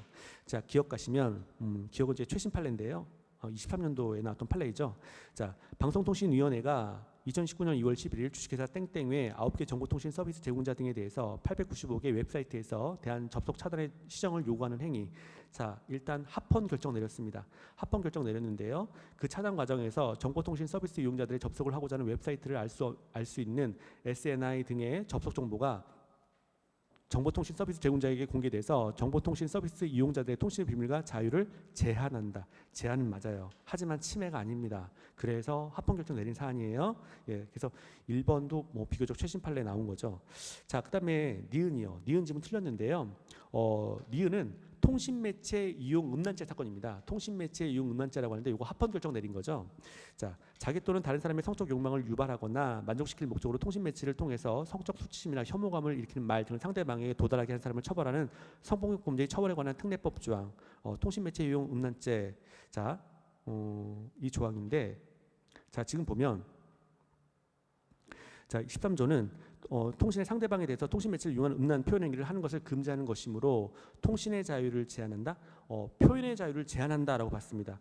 자, 기억 가시면 기억은 이제 최신 판례인데요. 23년도에 나왔던 판례이죠. 자, 방송통신위원회가 2019년 2월 11일 주식회사 땡땡의 9개 정보통신 서비스 제공자 등에 대해서 895개 웹사이트에서 대한 접속 차단의 시정을 요구하는 행위. 자, 일단 합헌 결정 내렸습니다. 합헌 결정 내렸는데요. 그 차단 과정에서 정보통신 서비스 이용자들의 접속을 하고자 하는 웹사이트를 알 수 있는 SNI 등의 접속 정보가 정보통신 서비스 제공자에게 공개돼서 정보통신 서비스 이용자들의 통신의 비밀과 자유를 제한한다. 제한은 맞아요. 하지만 침해가 아닙니다. 그래서 합헌 결정 내린 사안이에요. 예, 그래서 1번도 뭐 비교적 최신 판례에 나온 거죠. 자, 그다음에 니은이요. 니은 지문 틀렸는데요. 니은은 통신매체 이용 음란죄 사건입니다. 통신매체 이용 음란죄라고 하는데 이거 합헌 결정 내린 거죠. 자, 자기 또는 다른 사람의 성적 욕망을 유발하거나 만족시킬 목적으로 통신매체를 통해서 성적 수치심이나 혐오감을 일으키는 말 등을 상대방에게 도달하게 한 사람을 처벌하는 성폭력 범죄의 처벌에 관한 특례법 조항, 통신매체 이용 음란죄. 자, 이 조항인데, 자, 지금 보면, 자, 13조는 통신의 상대방에 대해서 통신매체를 이용한 음란 표현 행위를 하는 것을 금지하는 것이므로 통신의 자유를 제한한다. 표현의 자유를 제한한다라고 봤습니다.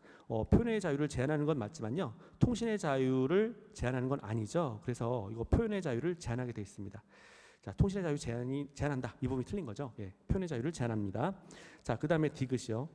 표현의 자유를 제한하는 건 맞지만요. 통신의 자유를 제한하는 건 아니죠. 그래서 이거 표현의 자유를 제한하게 되어 있습니다. 자, 통신의 자유 제한한다. 이 부분이 틀린 거죠. 예, 표현의 자유를 제한합니다. 자, 그 다음에 디귿이요.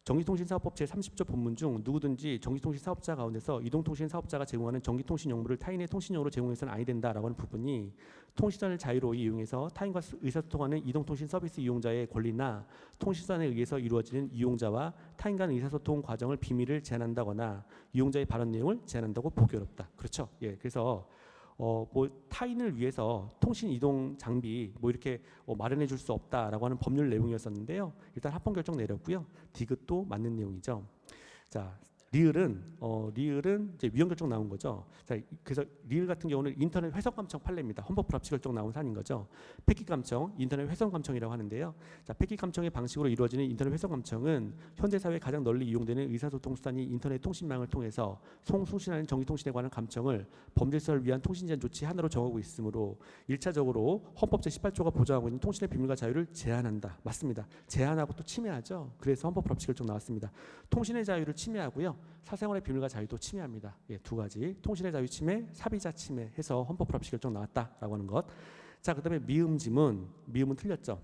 전기통신사업법 제30조 본문 중 누구든지 전기통신사업자 가운데서 이동통신사업자가 제공하는 전기통신 용무를 타인의 통신용으로 제공해서는 아니 된다라고 하는 부분이 통신선을 자유로이 이용해서 타인과 의사소통하는 이동통신 서비스 이용자의 권리나 통신선에 의해서 이루어지는 이용자와 타인 간 의사소통 과정을 비밀을 제한한다거나 이용자의 발언 내용을 제한한다고 보기 어렵다. 그렇죠? 예, 그래서 뭐 타인을 위해서 통신 이동 장비 뭐 이렇게 마련해 줄 수 없다라고 하는 법률 내용이었었는데요. 일단 합헌 결정 내렸고요. 디귿도 맞는 내용이죠. 자, 리을은 이제 위헌 결정 나온 거죠. 자, 그래서 리을 같은 경우는 인터넷 회선 감청 판례입니다. 헌법 불합치 결정 나온 사안인 거죠. 패킷 감청, 인터넷 회선 감청이라고 하는데요. 자, 패킷 감청의 방식으로 이루어지는 인터넷 회선 감청은 현대 사회에 가장 널리 이용되는 의사소통 수단이 인터넷 통신망을 통해서 송수신하는 전기통신에 관한 감청을 범죄수사를 위한 통신 제한 조치 하나로 정하고 있으므로 1차적으로 헌법 제18조가 보장하고 있는 통신의 비밀과 자유를 제한한다. 맞습니다. 제한하고 또 침해하죠. 그래서 헌법 불합치 결정 나왔습니다. 통신의 자유를 침해하고요. 사생활의 비밀과 자유도 침해합니다. 예, 두 가지. 통신의 자유 침해, 사비자 침해 해서 헌법 불합치 결정 나왔다라고 하는 것. 자, 그다음에 미음은 틀렸죠.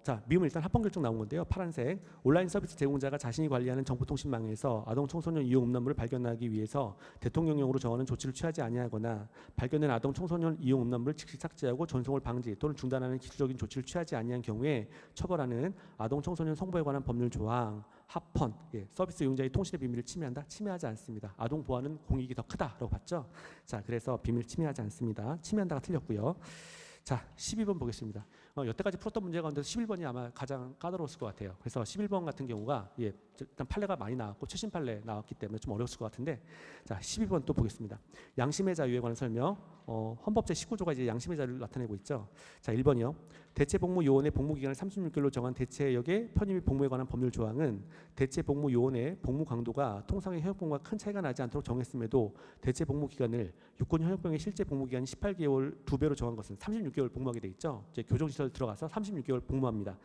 자, 미음은 일단 합헌 결정 나온 건데요. 파란색. 온라인 서비스 제공자가 자신이 관리하는 정보통신망에서 아동 청소년 이용 음란물을 발견하기 위해서 대통령령으로 정하는 조치를 취하지 아니하거나 발견된 아동 청소년 이용 음란물을 즉시 삭제하고 전송을 방지 또는 중단하는 기술적인 조치를 취하지 아니한 경우에 처벌하는 아동 청소년 성보에 관한 법률 조항. 합헌, 예, 서비스 이용자의 통신의 비밀을 침해한다? 침해하지 않습니다. 아동 보호하는 공익이 더 크다라고 봤죠. 자, 그래서 비밀 침해하지 않습니다. 침해한다가 틀렸고요. 자, 12번 보겠습니다. 여태까지 풀었던 문제 가운데 11번이 아마 가장 까다로웠을 것 같아요. 그래서 11번 같은 경우가 일단 판례가 많이 나왔고 최신 판례 나왔기 때문에 좀 어려웠을 것 같은데, 자, 12번 또 보겠습니다. 양심의 자유에 관한 설명. 헌법 제19조가 이제 양심의 자유를 나타내고 있죠. 자, 1번이요. 대체복무요원의 복무기간을 36개월로 정한 대체역의 편입 및 복무에 관한 법률 조항은 대체복무요원의 복무 강도가 통상의 현역병과 큰 차이가 나지 않도록 정했음에도 대체복무기간을 육군 현역병의 실제 복무기간 18개월 2배로 정한 것은 36개월 복무하게 돼 있죠. 이제 교정시설 들어가서 36개월 복무합니다.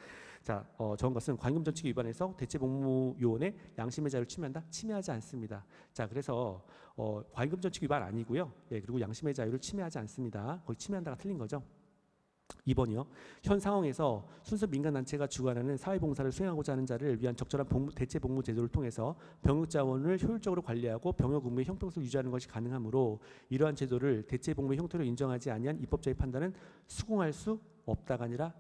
자, 정한 것은 관금전칙 위반해서 대체복무요원의 양심의 자유를 침해한다? 침해하지 않습니다. 자, 그래서 관금전칙 위반 아니고요. 그리고 양심의 자유를 침해하지 않습니다. 거기 침해한다가 틀린 거죠. 2번이요. 현 상황에서 순수 민간단체가 주관하는 사회봉사를 수행하고자 하는 자를 위한 적절한 대체복무 제도를 통해서 병역자원을 효율적으로 관리하고 병역 의무의 형평성을 유지하는 것이 가능하므로 이러한 제도를 대체복무의 형태로 인정하지 아니한 입법자의 판단은 수긍할 수 없다가 아니라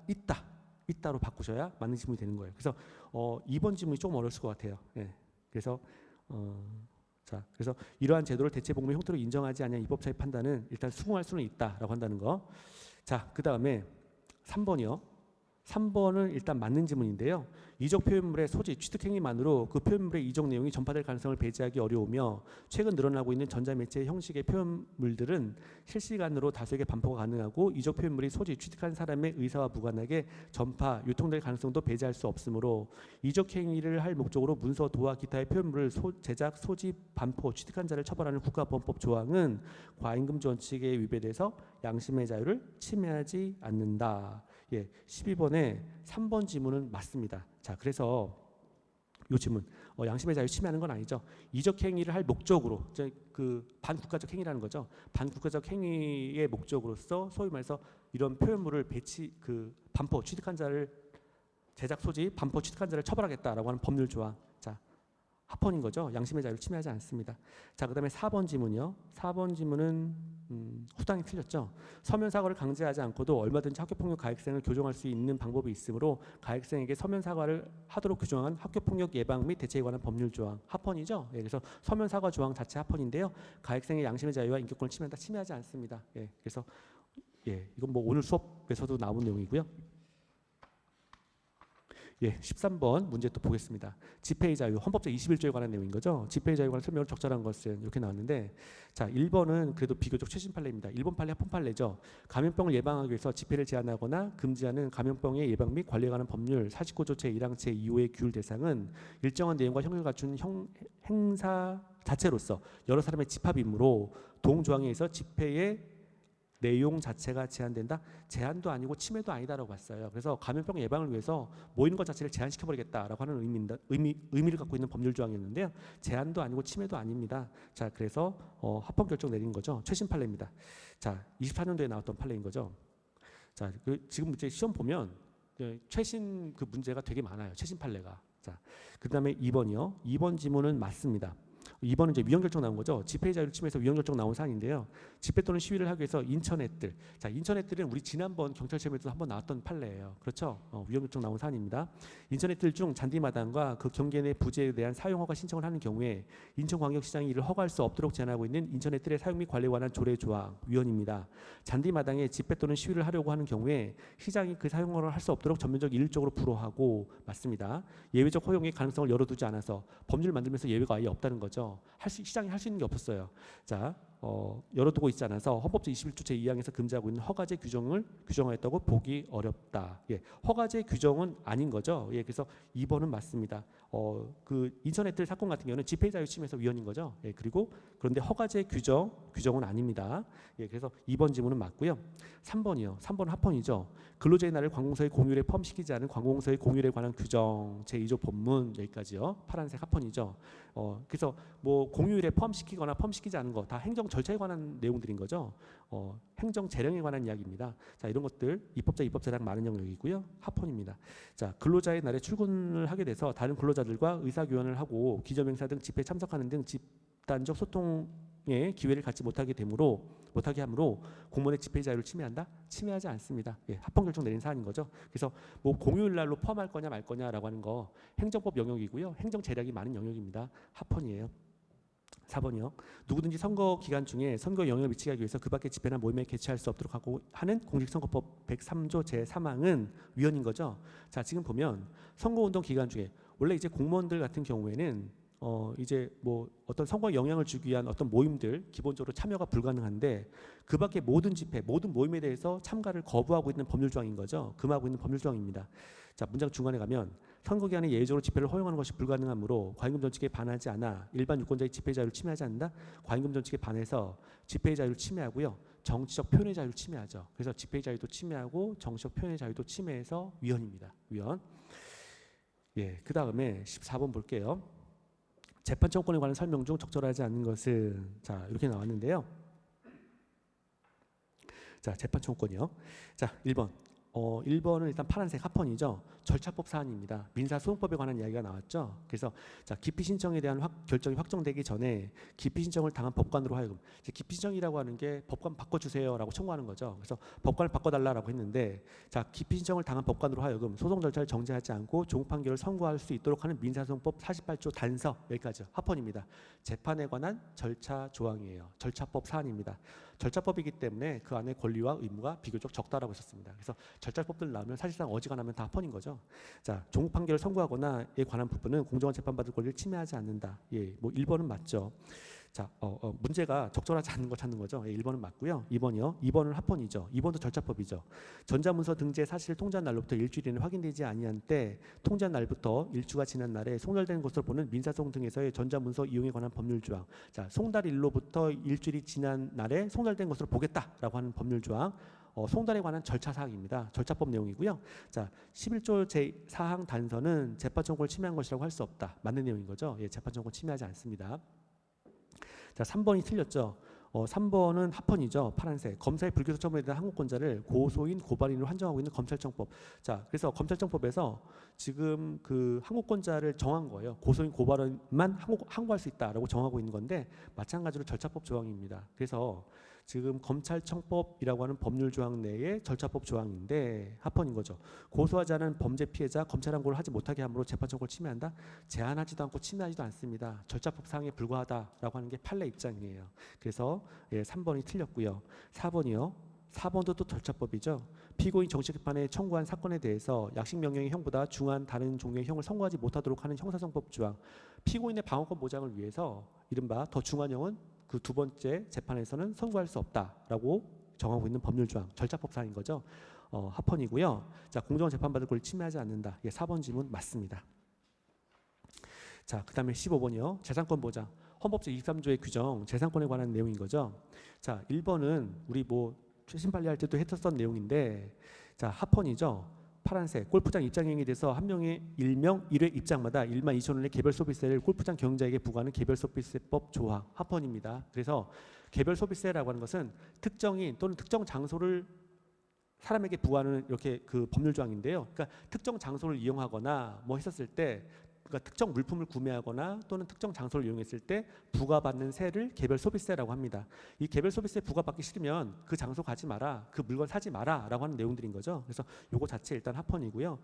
있다로 바꾸셔야 맞는 지문이 되는 거예요. 그래서 2번 지문이 조금 어려웠을 것 같아요. 그래서 그래서 이러한 제도를 대체복무의 형태로 인정하지 아니한 입법자의 판단은 일단 수긍할 수는 있다라고 한다는 거. 자, 그 다음에 3번이요. 3번은 일단 맞는 지문인데요. 이적 표현물의 소지, 취득행위만으로 그 표현물의 이적 내용이 전파될 가능성을 배제하기 어려우며 최근 늘어나고 있는 전자매체 형식의 표현물들은 실시간으로 다수에게 반포가 가능하고 이적 표현물이 소지, 취득한 사람의 의사와 무관하게 전파, 유통될 가능성도 배제할 수 없으므로 이적 행위를 할 목적으로 문서, 도와 기타의 표현물을 제작, 소지, 반포, 취득한 자를 처벌하는 국가보안법 조항은 과임금 원칙에 위배돼서 양심의 자유를 침해하지 않는다. 12번에 3번 지문은 맞습니다. 자, 그래서 이 지문 양심의 자유 침해하는 건 아니죠. 이적 행위를 할 목적으로, 그 반국가적 행위라는 거죠. 반국가적 행위의 목적으로서 소위 말해서 이런 표현물을 반포 취득한 자를 제작 소지 반포 취득한 자를 처벌하겠다라고 하는 법률 조항. 자, 합헌인 거죠. 양심의 자유를 침해하지 않습니다. 자, 그다음에 4번 지문이요. 4번 지문은 후당이 틀렸죠. 서면 사과를 강제하지 않고도 얼마든지 학교폭력 가해생을 교정할 수 있는 방법이 있으므로 가해생에게 서면 사과를 하도록 규정한 학교폭력 예방 및 대책에 관한 법률 조항 합헌이죠. 그래서 서면 사과 조항 자체 합헌인데요. 가해생의 양심의 자유와 인격권을 침해한다? 침해하지 않습니다. 그래서 이건 뭐 오늘 수업에서도 나온 내용이고요. 13번 문제 또 보겠습니다. 집회의 자유, 헌법 제21조에 관한 내용인 거죠. 집회의 자유에 관한 설명을 적절한 것은 이렇게 나왔는데, 자, 1번은 그래도 비교적 최신 판례입니다. 1번 판례 합헌 판례죠. 감염병을 예방하기 위해서 집회를 제한하거나 금지하는 감염병의 예방 및 관리에 관한 법률 49조 제1항 제2호의 규율 대상은 일정한 내용과 형식을 갖춘 행사 자체로서 여러 사람의 집합이므로 동조항에 의해서 집회의 내용 자체가 제한된다? 제한도 아니고 침해도 아니다라고 봤어요. 그래서 감염병 예방을 위해서 모이는 것 자체를 제한시켜버리겠다라고 하는 의미를 갖고 있는 법률 조항이었는데요. 제한도 아니고 침해도 아닙니다. 자, 그래서 합헌 결정 내린 거죠. 최신 판례입니다. 자, 24년도에 나왔던 판례인 거죠. 자, 지금 이제 시험 보면 최신 그 문제가 되게 많아요. 최신 판례가. 자, 그 다음에 2번이요. 2번 지문은 맞습니다. 2번은 이제 위헌결정 나온 거죠. 집회의 자유를 침해해서 위헌결정 나온 사안인데요. 집회 또는 시위를 하기 위해서 인천애들. 자, 인천애들은 우리 지난번 경찰 시험에도 한번 나왔던 판례예요. 그렇죠? 위헌결정 나온 사안입니다. 인천애들 중 잔디마당과 그 경계 내 부지에 대한 사용허가 신청을 하는 경우에 인천광역시장이 이를 허가할 수 없도록 제한하고 있는 인천애들의 사용 및 관리에 관한 조례 조항 위헌입니다. 잔디마당에 집회 또는 시위를 하려고 하는 경우에 시장이 그 사용허가를 할 수 없도록 전면적 일률적으로 불허하고, 맞습니다. 예외적 허용의 가능성을 열어두지 않아서 법률을 만들면서 예외가 아예 없다는 거죠. 시장이 할 수 있는 게 없었어요. 자, 열어두고 있지 않아서 헌법 제21조 제2항에서 금지하고 있는 허가제 규정을 규정하였다고 보기 어렵다. 허가제 규정은 아닌 거죠. 그래서 2번은 맞습니다. 그 인천애들 사건 같은 경우는 집회 자유 침해에서 위헌인 거죠. 그리고 그런데 허가제 규정은 아닙니다. 그래서 2번 지문은 맞고요. 3번이요. 3번은 합헌이죠. 근로자의 날을 관공서의 공휴일에 포함시키지 않은 관공서의 공휴일에 관한 규정 제2조 본문 여기까지요. 파란색 합헌이죠. 그래서 뭐 공휴일에 포함시키거나 포함시키지 않은 거 다 행정 절차에 관한 내용들인 거죠. 행정 재량에 관한 이야기입니다. 자, 이런 것들 입법자랑 많은 영역이고요. 합헌입니다. 자, 근로자의 날에 출근을 하게 돼서 다른 근로자들과 의사교환을 하고 기념행사 등 집회에 참석하는 등 집단적 소통의 기회를 갖지 못하게 하므로 공무원의 집회 자유를 침해한다? 침해하지 않습니다. 합헌 결정 내린 사안인 거죠. 그래서 뭐 공휴일 날로 포함할 거냐 말 거냐라고 하는 거 행정법 영역이고요. 행정 재량이 많은 영역입니다. 합헌이에요. 4번이요. 누구든지 선거 기간 중에 선거에 영향을 미치게 하기 위해서 그 밖의 집회나 모임에 개최할 수 없도록 하는 공직선거법 103조 제3항은 위헌인 거죠. 자, 지금 보면 선거운동 기간 중에 원래 이제 공무원들 같은 경우에는 이제 뭐 어떤 선거에 영향을 주기 위한 어떤 모임들 기본적으로 참여가 불가능한데 그 밖에 모든 집회, 모든 모임에 대해서 참가를 거부하고 있는 법률 조항인 거죠. 금하고 있는 법률 조항입니다. 자, 문장 중간에 가면 선거 기간에 예외적으로 집회를 허용하는 것이 불가능하므로 과잉금 정책에 반하지 않아 일반 유권자의 집회 자유를 침해하지 않는다. 과잉금 정책에 반해서 집회의 자유를 침해하고요. 정치적 표현의 자유를 침해하죠. 그래서 집회의 자유도 침해하고 정치적 표현의 자유도 침해해서 위헌입니다. 위헌. 예, 그 다음에 14번 볼게요. 재판 청구권에 관한 설명 중 적절하지 않은 것은 자 이렇게 나왔는데요. 자, 재판 청구권이요. 자, 1번. 1번은 일단 파란색 합헌이죠. 절차법 사안입니다. 민사소송법에 관한 이야기가 나왔죠. 그래서 자, 기피 신청에 대한 결정이 확정되기 전에 기피 신청을 당한 법관으로 하여금 기피 신청이라고 하는 게 법관 바꿔주세요라고 청구하는 거죠. 그래서 법관을 바꿔달라고 했는데 자, 기피 신청을 당한 법관으로 하여금 소송 절차를 정지하지 않고 종 판결을 선고할 수 있도록 하는 민사소송법 48조 단서 여기까지 합헌입니다. 재판에 관한 절차 조항이에요. 절차법 사안입니다. 절차법이기 때문에 그 안에 권리와 의무가 비교적 적다라고 했었습니다. 그래서 절차법들 나오면 사실상 어지간하면 다 합헌인 거죠. 자, 종국 판결을 선고하거나에 관한 부분은 공정한 재판받을 권리를 침해하지 않는다. 예, 뭐 1번은 맞죠. 자, 문제가 적절하지 않은 거 찾는 거죠. 예, 1번은 맞고요. 2번이요. 2번은 합헌이죠. 2번도 절차법이죠. 전자문서 등재 사실 통지한 날로부터 일주일 이내 확인되지 아니한 때 통지한 날부터 일주가 지난 날에 송달된 것으로 보는 민사소송 등에서의 전자문서 이용에 관한 법률 조항. 자, 송달일로부터 일주일이 지난 날에 송달된 것으로 보겠다라고 하는 법률 조항. 송달에 관한 절차 사항입니다. 절차법 내용이고요. 자, 11조 제4항 단서는 재판 청구를 침해한 것이라고 할 수 없다. 맞는 내용인 거죠. 예, 재판 청구를 침해하지 않습니다. 자, 3번이 틀렸죠. 3번은 합헌이죠. 파란색. 검사의 불기소 처분에 대한 항고권자를 고소인 고발인으로 한정하고 있는 검찰청법. 자, 그래서 검찰청법에서 지금 그 항고권자를 정한 거예요. 고소인 고발인만 항고할 수 있다라고 정하고 있는 건데 마찬가지로 절차법 조항입니다. 그래서 지금 검찰청법이라고 하는 법률 조항 내에 절차법 조항인데 합헌인 거죠. 고소하지 않은 범죄 피해자 검찰 항고를 하지 못하게 함으로 재판 청구를 침해한다? 제한하지도 않고 침해하지도 않습니다. 절차법 사항에 불과하다라고 하는 게 판례 입장이에요. 그래서 예, 3번이 틀렸고요. 4번이요. 4번도 또 절차법이죠. 피고인 정치재판에 청구한 사건에 대해서 약식 명령의 형보다 중한 다른 종류의 형을 선고하지 못하도록 하는 형사성법 조항. 피고인의 방어권 보장을 위해서 이른바 더 중한 형은 그 두 번째 재판에서는 선고할 수 없다라고 정하고 있는 법률 조항, 절차법 사항인 거죠. 합헌이고요. 자, 공정한 재판받을 권리를 침해하지 않는다. 예, 4번 질문 맞습니다. 자, 그 다음에 15번이요. 재산권 보장. 헌법 제23조의 규정, 재산권에 관한 내용인 거죠. 자, 1번은 우리 뭐 최신 판례할 때도 했었던 내용인데 자, 합헌이죠. 파란색 골프장 입장행위에 대해서 한 명의 일명 1회 입장마다 1만 2천 원의 개별 소비세를 골프장 경영자에게 부과하는 개별 소비세법 조항 합헌입니다. 그래서 개별 소비세라고 하는 것은 특정인 또는 특정 장소를 사람에게 부과하는 이렇게 그 법률 조항인데요. 그러니까 특정 장소를 이용하거나 뭐 했었을 때 그러니까 특정 물품을 구매하거나 또는 특정 장소를 이용했을 때 부과받는 세를 개별 소비세라고 합니다. 이 개별 소비세 부과받기 싫으면 그 장소 가지 마라, 그 물건 사지 마라라고 하는 내용들인 거죠. 그래서 요거 자체 일단 합헌이고요.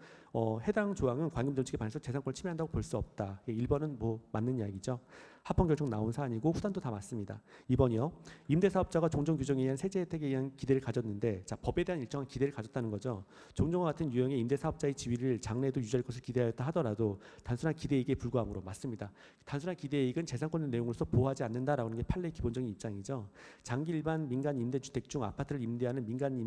해당 조항은 관금 정책에 반해서 재산권을 침해한다고 볼 수 없다. 1번은 뭐 맞는 이야기죠. 합헌 결정 나온 사안이고 후단도 다 맞습니다. 2번이요. 임대사업자가 종종 규정에 의한 세제 혜택에 의한 기대를 가졌는데 자, 법에 대한 일정한 기대를 가졌다는 거죠. 종종과 같은 유형의 임대사업자의 지위를 장래에도 유지할 것을 기대하였다 하더라도 단순한 기대이익에 불과하므로 맞습니다. 단순한 기대이익은 재산권의 내용으로서 보호하지 않는다라고 하는 게 판례의 기본적인 입장이죠. 장기 일반 민간 임대주택 중 아파트를 임대하는 민간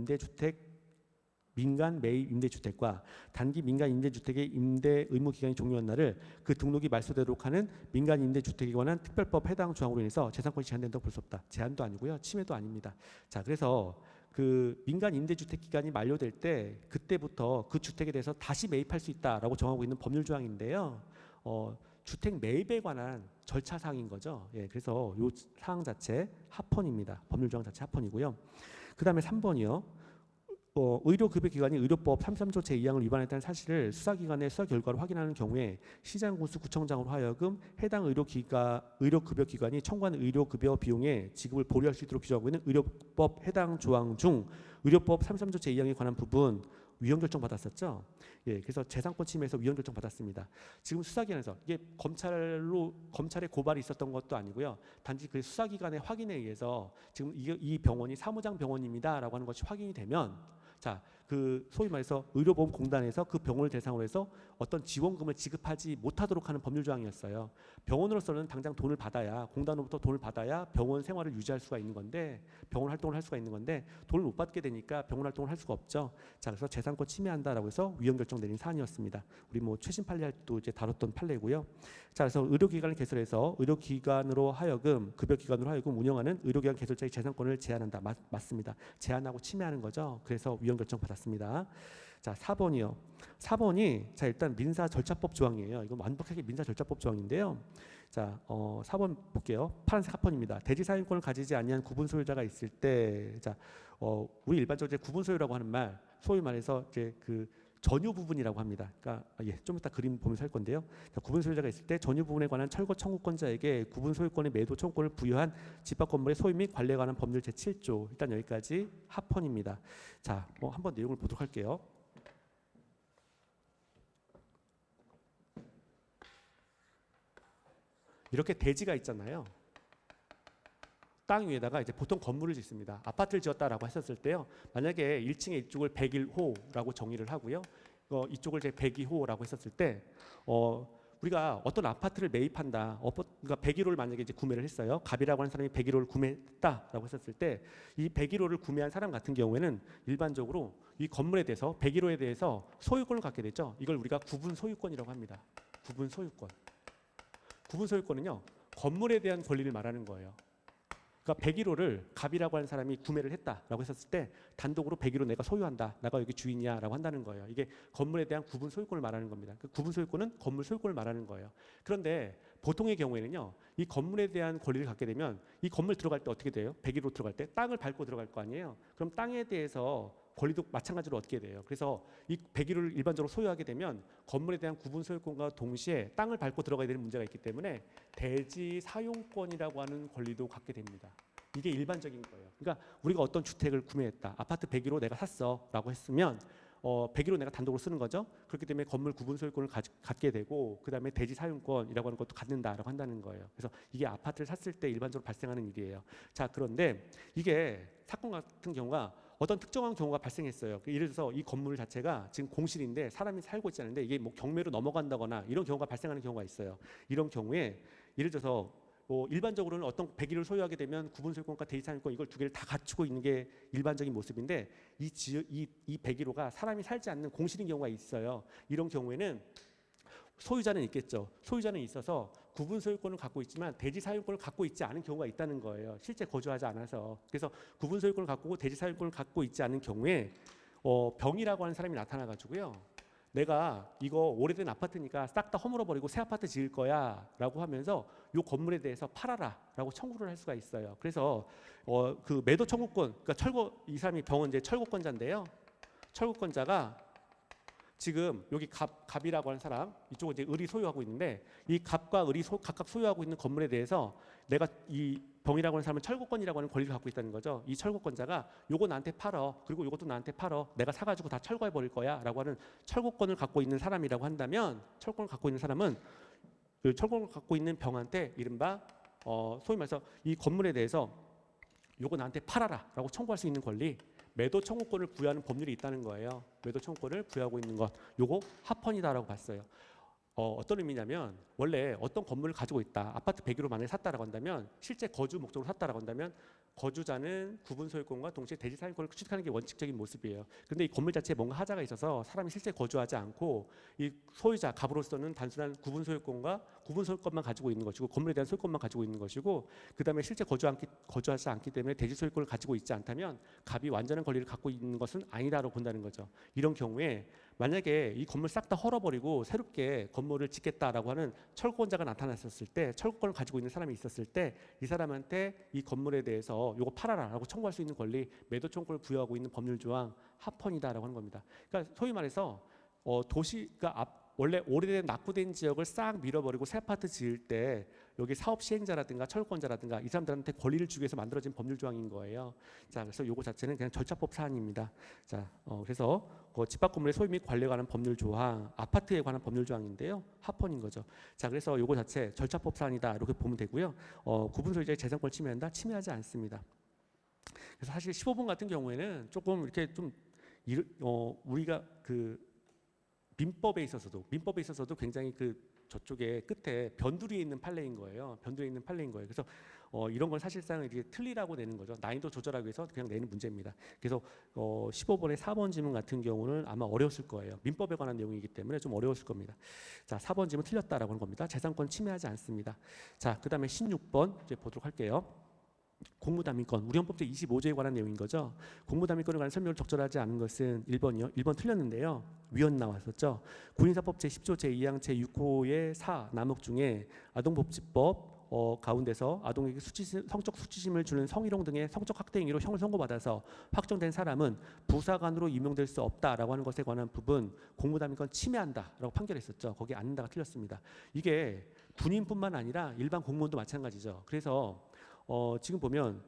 매입 임대주택과 단기 민간 임대주택의 임대 의무 기간이 종료한 날을 그 등록이 말소되도록 하는 민간 임대주택에 관한 특별법 해당 조항으로 인해서 재산권이 제한된다고 볼 수 없다. 제한도 아니고요. 침해도 아닙니다. 자, 그래서 그 민간 임대주택 기간이 만료될 때 그때부터 그 주택에 대해서 다시 매입할 수 있다라고 정하고 있는 법률 조항인데요. 주택 매입에 관한 절차 사항인 거죠. 예, 그래서 이 사항 자체 합헌입니다. 법률 조항 자체 합헌이고요. 그 다음에 3번이요. 의료급여기관이 의료법 33조 제2항을 위반했다는 사실을 수사기관의 수사 결과로 확인하는 경우에 시장군수구청장으로 하여금 해당 의료급여기관이 청구한 의료급여 비용의 지급을 보류할 수 있도록 규정하고 있는 의료법 해당 조항 중 의료법 33조 제2항에 관한 부분 위헌 결정 받았었죠. 예, 그래서 재산권 침해에서 위헌 결정 받았습니다. 지금 수사기관에서 이게 검찰의 고발이 있었던 것도 아니고요. 단지 그 수사기관의 확인에 의해서 지금 이 병원이 사무장 병원입니다라고 하는 것이 확인이 되면 자, 그 소위 말해서 의료보험공단에서 그 병원을 대상으로 해서 어떤 지원금을 지급하지 못하도록 하는 법률 조항이었어요. 병원으로서는 당장 돈을 받아야 공단으로부터 돈을 받아야 병원 생활을 유지할 수가 있는 건데 병원 활동을 할 수가 있는 건데 돈을 못 받게 되니까 병원 활동을 할 수가 없죠. 자, 그래서 재산권 침해한다라고 해서 위헌 결정 내린 사안이었습니다. 우리 뭐 최신 판례 할 때도 이제 다뤘던 판례고요. 자, 그래서 의료기관을 개설해서 의료기관으로 하여금 급여기관으로 하여금 운영하는 의료기관 개설자의 재산권을 제한한다. 맞습니다. 제한하고 침해하는 거죠. 그래서 위헌 결정 받았습니다. 자, 4번이요. 4번이 자 일단 민사절차법 조항이에요. 이건 완벽하게 민사절차법 조항인데요. 자, 4번 볼게요. 파란색 합헌입니다. 대지 사용권을 가지지 아니한 구분 소유자가 있을 때, 자, 우리 일반적으로 이제 구분 소유라고 하는 말, 소위 말해서 이제 그 전유 부분이라고 합니다. 그러니까 예, 좀 이따 그림 보면서 할 건데요. 자, 구분 소유자가 있을 때 전유 부분에 관한 철거 청구권자에게 구분 소유권의 매도 청구권을 부여한 집합 건물의 소유 및 관리에 관한 법률 제7조. 일단 여기까지 합헌입니다. 자, 뭐 한번 내용을 보도록 할게요. 이렇게 대지가 있잖아요. 땅 위에다가 이제 보통 건물을 짓습니다. 아파트를 지었다라고 했었을 때요. 만약에 1층에 이쪽을 101호라고 정의를 하고요. 이쪽을 이제 102호라고 했었을 때 우리가 어떤 아파트를 매입한다. 그러니까 101호를 만약에 이제 구매를 했어요. 갑이라고 하는 사람이 101호를 구매했다라고 했었을 때 이 101호를 구매한 사람 같은 경우에는 일반적으로 이 건물에 대해서 101호에 대해서 소유권을 갖게 되죠. 이걸 우리가 구분 소유권이라고 합니다. 구분 소유권. 구분 소유권은요. 건물에 대한 권리를 말하는 거예요. 그러니까 101호를 갑이라고 하는 사람이 구매를 했다라고 했었을 때 단독으로 101호 내가 소유한다. 내가 여기 주인이야라고 한다는 거예요. 이게 건물에 대한 구분 소유권을 말하는 겁니다. 그 구분 소유권은 건물 소유권을 말하는 거예요. 그런데 보통의 경우에는요. 이 건물에 대한 권리를 갖게 되면 이 건물 들어갈 때 어떻게 돼요? 101호 들어갈 때 땅을 밟고 들어갈 거 아니에요. 그럼 땅에 대해서 권리도 마찬가지로 얻게 돼요. 그래서 이 101호를 일반적으로 소유하게 되면 건물에 대한 구분 소유권과 동시에 땅을 밟고 들어가야 되는 문제가 있기 때문에 대지 사용권이라고 하는 권리도 갖게 됩니다. 이게 일반적인 거예요. 그러니까 우리가 어떤 주택을 구매했다. 아파트 101호 내가 샀어라고 했으면 101호 내가 단독으로 쓰는 거죠. 그렇기 때문에 건물 구분 소유권을 갖게 되고 그다음에 대지 사용권이라고 하는 것도 갖는다라고 한다는 거예요. 그래서 이게 아파트를 샀을 때 일반적으로 발생하는 일이에요. 자, 그런데 이게 사건 같은 경우가 어떤 특정한 경우가 발생했어요. 예를 들어서 이 건물 자체가 지금 공실인데 사람이 살고 있지 않은데 이게 뭐 경매로 넘어간다거나 이런 경우가 발생하는 경우가 있어요. 이런 경우에 예를 들어서 일반적으로는 어떤 101호를 소유하게 되면 구분 소유권과 대지 사용권 이걸 두 개를 다 갖추고 있는 게 일반적인 모습인데 이 101호가 사람이 살지 않는 공실인 경우가 있어요. 이런 경우에는 소유자는 있겠죠. 소유자는 있어서 구분 소유권을 갖고 있지만 대지 사용권을 갖고 있지 않은 경우가 있다는 거예요. 실제 거주하지 않아서. 그래서 구분 소유권을 갖고 대지 사용권을 갖고 있지 않은 경우에 병이라고 하는 사람이 나타나가지고요. 내가 이거 오래된 아파트니까 싹 다 허물어버리고 새 아파트 지을 거야 라고 하면서 이 건물에 대해서 팔아라 라고 청구를 할 수가 있어요. 그래서 그 매도 청구권, 그러니까 이 사람이 병은 이제 철거권자인데요. 철거권자가 지금 여기 갑이라고 하는 사람, 이쪽은 이제 을이 소유하고 있는데 이 갑과 을이 각각 소유하고 있는 건물에 대해서 내가 이 병이라고 하는 사람은 철거권이라고 하는 권리를 갖고 있다는 거죠. 이 철거권자가 요거 나한테 팔어, 그리고 요것도 나한테 팔어, 내가 사가지고 다 철거해 버릴 거야 라고 하는 철거권을 갖고 있는 사람이라고 한다면, 철거권을 갖고 있는 사람은 그 철거권을 갖고 있는 병한테 이른바 소위 말해서 이 건물에 대해서 요거 나한테 팔아라 라고 청구할 수 있는 권리, 매도 청구권을 부여하는 법률이 있다는 거예요. 매도 청구권을 부여하고 있는 것, 요거 합헌이다라고 봤어요. 어떤 의미냐면 원래 어떤 건물을 가지고 있다. 아파트 101호 만약에 샀다라고 한다면 실제 거주 목적으로 샀다라고 한다면 거주자는 구분 소유권과 동시에 대지 사용권을 취득하는 게 원칙적인 모습이에요. 그런데 이 건물 자체에 뭔가 하자가 있어서 사람이 실제 거주하지 않고 이 소유자 갑으로서는 단순한 구분 소유권과 구분 소유권만 가지고 있는 것이고 건물에 대한 소유권만 가지고 있는 것이고 그다음에 실제 거주하지 않기 때문에 대지 소유권을 가지고 있지 않다면 갑이 완전한 권리를 갖고 있는 것은 아니다라고 본다는 거죠. 이런 경우에 만약에 이 건물 싹 다 헐어버리고 새롭게 건물을 짓겠다라고 하는 철거권자가 나타났었을 때, 철거권을 가지고 있는 사람이 있었을 때 이 사람한테 이 건물에 대해서 요거 팔아라라고 청구할 수 있는 권리, 매도 청구를 부여하고 있는 법률 조항 합헌이다라고 하는 겁니다. 그러니까 소위 말해서 도시가 원래 오래된 낙후된 지역을 싹 밀어버리고 새 아파트 지을 때 여기 사업 시행자라든가 철거권자라든가 이 사람들한테 권리를 주기 위해서 만들어진 법률 조항인 거예요. 자, 그래서 요거 자체는 그냥 절차법 사안입니다. 자, 그래서 집합 건물의 소유 및 관리에 관한 법률 조항, 아파트에 관한 법률 조항인데요. 합헌인 거죠. 자, 그래서 요거 자체 절차법 사안이다 이렇게 보면 되고요. 구분 소유자의 재산권을 침해한다? 침해하지 않습니다. 그래서 사실 15번 같은 경우에는 조금 이렇게 좀 우리가 그 민법에 있어서도 굉장히 저쪽에 끝에 변두리에 있는 판례인 거예요. 변두리에 있는 판례인 거예요. 그래서 이런 건 사실상 이게 틀리라고 내는 거죠. 난이도 조절하기 위해서 그냥 내는 문제입니다. 그래서 15번의 4번 지문 같은 경우는 아마 어려웠을 거예요. 민법에 관한 내용이기 때문에 좀 어려웠을 겁니다. 자, 4번 지문 틀렸다라고 하는 겁니다. 재산권 침해하지 않습니다. 자, 그다음에 16번 이제 보도록 할게요. 공무담인권, 우리 헌법 제25조에 관한 내용인 거죠. 공무담인권에 관한 설명을 적절하지 않은 것은 1번이요. 1번 틀렸는데요. 위헌 나왔었죠. 군인사법 제10조 제2항 제6호의 4 남목 중에 아동복지법 가운데서 아동에게 성적 수치심을 주는 성희롱 등의 성적 학대 행위로 형을 선고받아서 확정된 사람은 부사관으로 임용될 수 없다라고 하는 것에 관한 부분 공무담인권 침해한다라고 판결했었죠. 거기 않는다가 틀렸습니다. 이게 군인뿐만 아니라 일반 공무원도 마찬가지죠. 그래서 지금 보면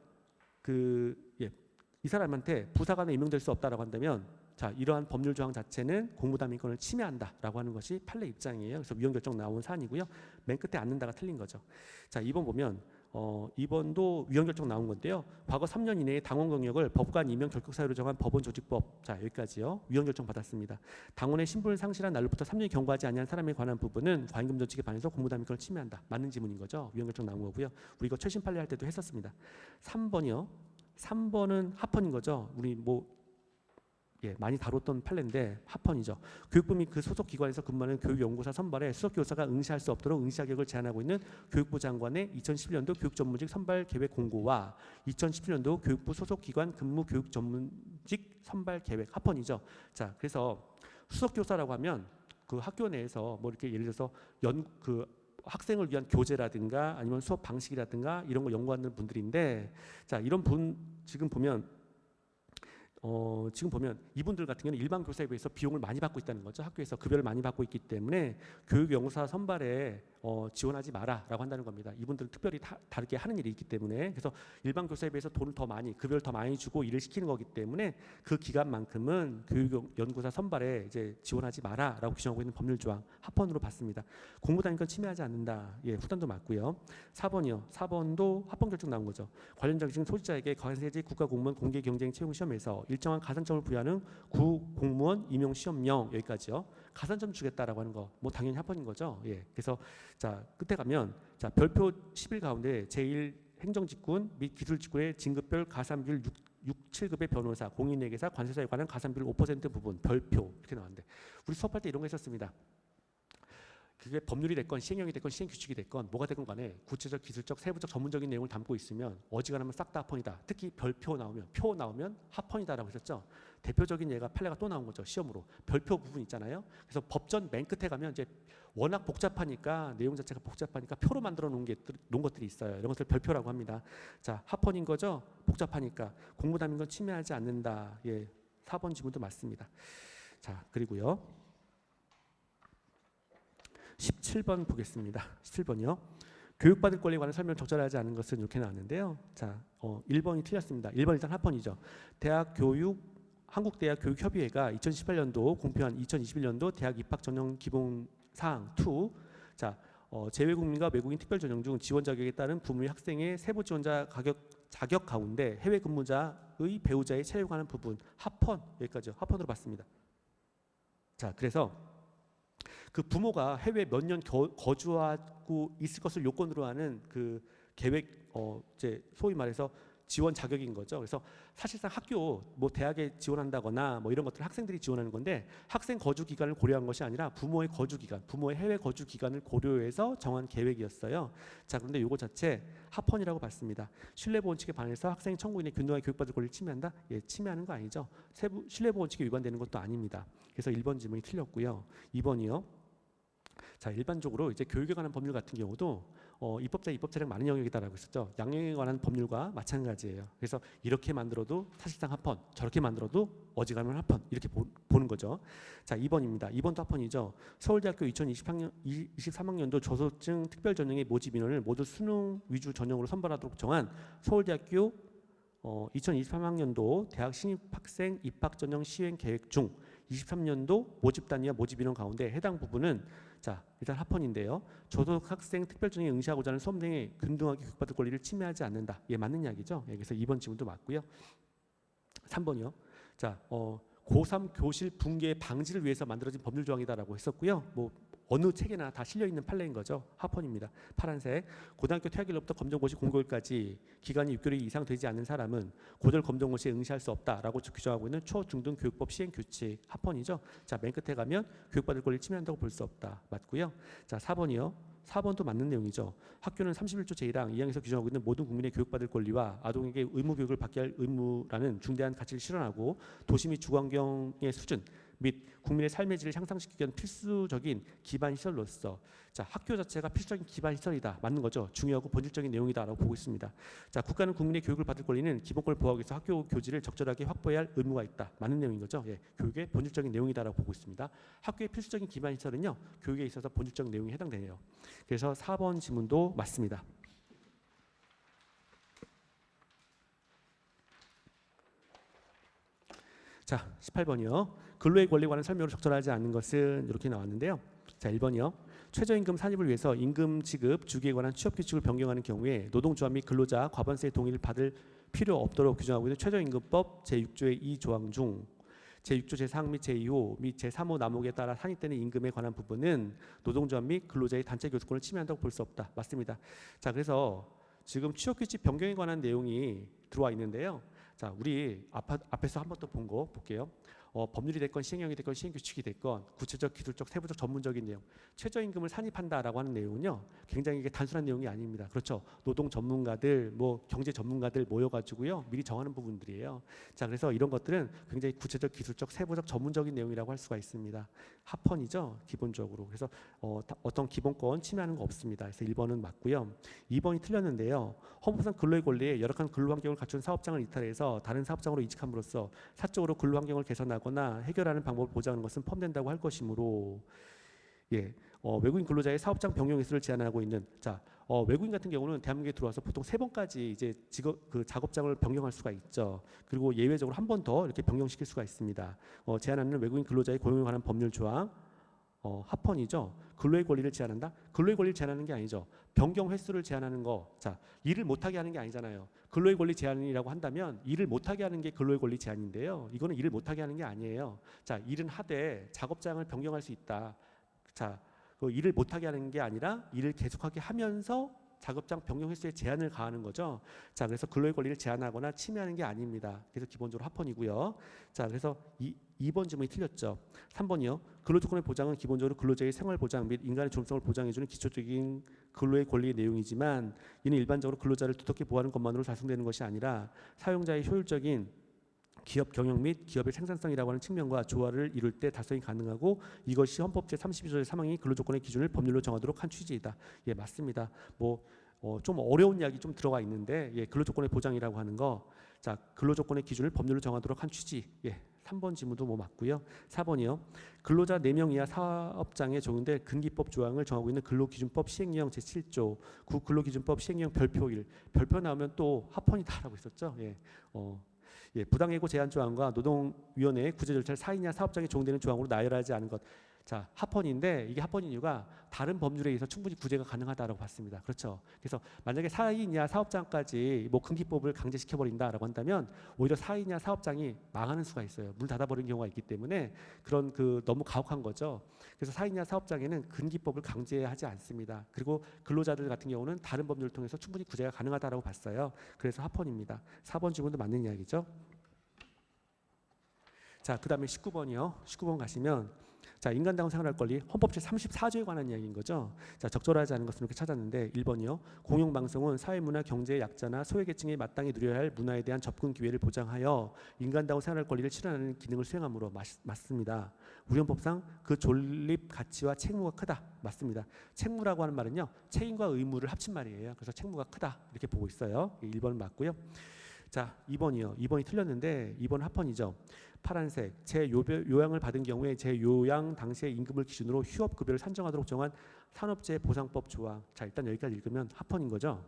이 사람한테 부사관에 임명될 수 없다라고 한다면 자, 이러한 법률 조항 자체는 공무담인권을 침해한다라고 하는 것이 판례 입장이에요. 그래서 위헌 결정 나온 사안이고요. 맨 끝에 않는다가 틀린 거죠. 자, 2번 보면 2번도 위헌 결정 나온 건데요. 과거 3년 이내에 당원 경력을 법관 임명 결격 사유로 정한 법원 조직법, 자 여기까지요. 위헌 결정 받았습니다. 당원의 신분을 상실한 날로부터 3년이 경과하지 아니한 사람에 관한 부분은 과임금 조직에 반해서 공무담인권을 침해한다. 맞는 지문인 거죠. 위헌 결정 나온 거고요. 우리 이거 최신 판례 할 때도 했었습니다. 3번이요. 3번은 합헌인 거죠. 우리 많이 다뤘던 판례인데 합헌이죠. 교육부 및 그 소속 기관에서 근무하는 교육연구사 선발에 수석교사가 응시할 수 없도록 응시 자격을 제한하고 있는 교육부 장관의 2011년도 교육전문직 선발 계획 공고와 2017년도 교육부 소속 기관 근무 교육 전문직 선발 계획 합헌이죠. 자, 그래서 수석교사라고 하면 그 학교 내에서 뭐 이렇게 예를 들어서 학생을 위한 교재라든가 아니면 수업 방식이라든가 이런 걸 연구하는 분들인데, 자, 이런 분 지금 보면 이분들 같은 경우는 일반 교사에 비해서 비용을 많이 받고 있다는 거죠. 학교에서 급여를 많이 받고 있기 때문에 교육연구사 선발에 지원하지 마라라고 한다는 겁니다. 이분들은 특별히 다르게 하는 일이 있기 때문에, 그래서 일반 교사에 비해서 돈을 더 많이, 급여를 더 많이 주고 일을 시키는 거기 때문에 그 기간만큼은 교육연구사 선발에 이제 지원하지 마라라고 규정하고 있는 법률 조항 합헌으로 봤습니다. 공무담인권 침해하지 않는다. 예, 후단도 맞고요. 4번이요. 4번도 합헌 결정 나온 거죠. 관련 자격증 소지자에게 관세직 국가공무원 공개 경쟁 채용 시험에서 일정한 가산점을 부여하는 구공무원 임용 시험령, 여기까지요. 가산점 주겠다라고 하는 거 뭐 당연히 합헌인 거죠. 예. 그래서 자, 끝에 가면 자, 별표 10일 가운데 제1 행정직군 및 기술직군의 진급별 가산비율 6, 7급의 변호사, 공인회계사, 관세사에 관한 가산비율 5% 부분 별표 이렇게 나왔는데, 우리 수업할 때 이런 거 했었습니다. 그게 법률이 됐건 시행령이 됐건 시행규칙이 됐건 뭐가 됐건 간에 구체적, 기술적, 세부적, 전문적인 내용을 담고 있으면 어지간하면 싹 다 합헌이다. 특히 별표 나오면, 표 나오면 합헌이다라고 했었죠. 대표적인 예가 판례가 또 나온 거죠. 시험으로 별표 부분 있잖아요. 그래서 법전 맨 끝에 가면 이제 워낙 복잡하니까, 내용 자체가 복잡하니까 표로 만들어 놓은 것들이 있어요. 이런 것을 별표라고 합니다. 자, 합헌인 거죠. 복잡하니까 공무담인권 침해하지 않는다. 예, 4번 지문도 맞습니다. 자, 그리고요. 17번 보겠습니다. 17번이요. 교육받을 권리에 관한 설명을 적절하지 않은 것은 이렇게 나왔는데요. 자, 1번이 틀렸습니다. 1번 일단 합헌이죠. 한국대학교육협의회가 2018년도 공표한 2021년도 대학 입학 전형 기본 사항 2. 자, 재외국민과 외국인 특별 전형 중 지원 자격에 따른 부모의 학생의 세부 지원자 자격 가운데 해외 근무자의 배우자의 체류에 관한 부분 합헌, 여기까지요. 합헌으로 봤습니다. 자, 그래서 그 부모가 해외 몇 년 거주하고 있을 것을 요건으로 하는 그 계획, 이제 소위 말해서 지원 자격인 거죠. 그래서 사실상 학교, 뭐 대학에 지원한다거나 뭐 이런 것들 학생들이 지원하는 건데, 학생 거주 기간을 고려한 것이 아니라 부모의 거주 기간, 부모의 해외 거주 기간을 고려해서 정한 계획이었어요. 자, 그런데 요거 자체 합헌이라고 봤습니다. 신뢰보호원칙에 반해서 학생이 청구인의 균등하게 교육받을 권리를 침해한다? 예, 침해하는 거 아니죠. 신뢰보호원칙에 위반되는 것도 아닙니다. 그래서 1번 지문이 틀렸고요. 2번이요. 자, 일반적으로 이제 교육에 관한 법률 같은 경우도 입법자, 입법자량 많은 영역이다라고 했었죠. 양형에 관한 법률과 마찬가지예요. 그래서 이렇게 만들어도 사실상 합헌, 저렇게 만들어도 어지간하면 합헌, 이렇게 보는 거죠. 자, 2번입니다. 2번도 합헌이죠. 서울대학교 2023학년도 저소득층 특별전형의 모집 인원을 모두 수능 위주 전형으로 선발하도록 정한 서울대학교 2023학년도 대학 신입학생 입학 전형 시행 계획 중 23년도 모집 단위와 모집 인원 가운데 해당 부분은 자 일단 합헌인데요. 저소득 학생 특별전형에 응시하고자 하는 수험 등에 균등하게 교육받을 권리를 침해하지 않는다. 예, 맞는 이야기죠. 예, 그래서 2번 지문도 맞고요. 3번이요. 자, 고3 교실 붕괴 방지를 위해서 만들어진 법률 조항이다라고 했었고요. 뭐 어느 책에나 다 실려 있는 판례인 거죠. 합헌입니다. 파란색. 고등학교 퇴학일로부터 검정고시 공고일까지 기간이 6개월 이상 되지 않는 사람은 고졸 검정고시에 응시할 수 없다라고 규정하고 있는 초중등 교육법 시행 규칙 합헌이죠. 자, 맨 끝에 가면 교육받을 권리를 침해한다고 볼 수 없다. 맞고요. 자, 4번이요. 4번도 맞는 내용이죠. 학교는 31조 제1항 2항에서 규정하고 있는 모든 국민의 교육받을 권리와 아동에게 의무 교육을 받게 할 의무라는 중대한 가치를 실현하고 도시 및 주거환경의 수준 및 국민의 삶의 질을 향상시키기 위한 필수적인 기반 시설로서 자 학교 자체가 필수적인 기반 시설이다. 맞는 거죠. 중요하고 본질적인 내용이다라고 보고 있습니다. 자 국가는 국민의 교육을 받을 권리는 기본권을 보호하기 위해서 학교 교지를 적절하게 확보해야 할 의무가 있다. 맞는 내용인 거죠. 예, 교육의 본질적인 내용이다라고 보고 있습니다. 학교의 필수적인 기반 시설은요. 교육에 있어서 본질적인 내용이 해당되네요. 그래서 4번 지문도 맞습니다. 자, 18번이요. 근로의 권리에 관한 설명으로 적절하지 않은 것은 이렇게 나왔는데요. 자, 1번이요. 최저임금 산입을 위해서 임금 지급 주기에 관한 취업 규칙을 변경하는 경우에 노동조합 및 근로자 과반수의 동의를 받을 필요 없도록 규정하고 있는 최저임금법 제6조의 2조항 중 제6조 제4항 및 제2호 및 제3호 남목에 따라 산입되는 임금에 관한 부분은 노동조합 및 근로자의 단체 교섭권을 침해한다고 볼 수 없다. 맞습니다. 자, 그래서 지금 취업 규칙 변경에 관한 내용이 들어와 있는데요. 자, 우리 앞에서 한 번 더 본 거 볼게요. 법률이 됐건 시행령이 됐건 시행규칙이 됐건 구체적, 기술적, 세부적, 전문적인 내용 최저임금을 산입한다라고 하는 내용은요. 굉장히 이게 단순한 내용이 아닙니다. 그렇죠. 노동 전문가들, 뭐 경제 전문가들 모여가지고요. 미리 정하는 부분들이에요. 자, 그래서 이런 것들은 굉장히 구체적, 기술적, 세부적, 전문적인 내용이라고 할 수가 있습니다. 합헌이죠. 기본적으로. 그래서 어떤 기본권 침해하는 거 없습니다. 그래서 1번은 맞고요. 2번이 틀렸는데요. 헌법상 근로의 권리에 열악한 근로환경을 갖춘 사업장을 이탈해서 다른 사업장으로 이직함으로써 사적으로 근로환경을 개선하거나 해결하는 방법을 보장하는 것은 포함된다고 할 것이므로 예, 외국인 근로자의 사업장 변경 횟수를 제한하고 있는 자 외국인 같은 경우는 대한민국에 들어와서 보통 3번까지 이제 작업장을 변경할 수가 있죠. 그리고 예외적으로 한 번 더 이렇게 변경시킬 수가 있습니다. 제한하는 외국인 근로자의 고용에 관한 법률 조항 합헌이죠. 근로의 권리를 제한한다? 근로의 권리를 제한하는 게 아니죠. 변경 횟수를 제한하는 거. 자, 일을 못하게 하는 게 아니잖아요. 근로의 권리 제한이라고 한다면 일을 못하게 하는 게 근로의 권리 제한인데요. 이거는 일을 못하게 하는 게 아니에요. 자, 일은 하되 작업장을 변경할 수 있다. 자, 그 일을 못하게 하는 게 아니라 일을 계속하게 하면서 작업장 변경 횟수에 제한을 가하는 거죠. 자, 그래서 근로의 권리를 제한하거나 침해하는 게 아닙니다. 그래서 기본적으로 합헌이고요. 자, 그래서 2번 질문이 틀렸죠. 3번이요. 근로조건의 보장은 기본적으로 근로자의 생활보장 및 인간의 존엄성을 보장해주는 기초적인 근로의 권리의 내용이지만 이는 일반적으로 근로자를 두텁게 보호하는 것만으로 달성되는 것이 아니라 사용자의 효율적인 기업 경영 및 기업의 생산성이라고 하는 측면과 조화를 이룰 때 달성이 가능하고 이것이 헌법 제32조 제3항이 근로조건의 기준을 법률로 정하도록 한 취지이다. 예, 맞습니다. 좀 어려운 이야기 좀 들어가 있는데 예, 근로조건의 보장이라고 하는 거 자, 근로조건의 기준을 법률로 정하도록 한 취지 예, 3번 지문도 맞고요. 4번이요. 근로자 4명 이하 사업장에 적용될 근기법 조항을 정하고 있는 근로기준법 시행령 제7조 국근로기준법 시행령 별표 1 별표 나오면 또 합헌이다라고 했었죠. 예, 예, 부당해고 제한 조항과 노동위원회의 구제 절차를 사인 이하 사업장에 적용되는 조항으로 나열하지 않은 것. 자, 합헌인데 이게 합헌인 이유가 다른 법률에 의해서 충분히 구제가 가능하다라고 봤습니다. 그렇죠. 그래서 만약에 4인 이하 사업장까지 뭐 근기법을 강제시켜 버린다라고 한다면 오히려 4인 이하 사업장이 망하는 수가 있어요. 문 닫아 버리는 경우가 있기 때문에 그런 너무 가혹한 거죠. 그래서 4인 이하 사업장에는 근기법을 강제하지 않습니다. 그리고 근로자들 같은 경우는 다른 법률을 통해서 충분히 구제가 가능하다라고 봤어요. 그래서 합헌입니다. 4번 질문도 맞는 이야기죠. 자, 그다음에 19번이요. 19번 가시면 자, 인간다운 생활할 권리 헌법 제34조에 관한 이야기인 거죠. 자, 적절하지 않은 것은 이렇게 찾았는데 1번이요. 공영방송은 사회문화 경제의 약자나 소외계층이 마땅히 누려야 할 문화에 대한 접근 기회를 보장하여 인간다운 생활할 권리를 실현하는 기능을 수행하므로 맞습니다. 우리 헌법상 그 존립 가치와 책무가 크다. 맞습니다. 책무라고 하는 말은요. 책임과 의무를 합친 말이에요. 그래서 책무가 크다. 이렇게 보고 있어요. 1번 맞고요. 자, 2번이요. 2번이 틀렸는데 2번 합헌이죠. 파란색 재요양을 받은 경우에 재요양 당시의 임금을 기준으로 휴업급여를 산정하도록 정한 산업재해보상법 조항. 자, 일단 여기까지 읽으면 합헌인 거죠.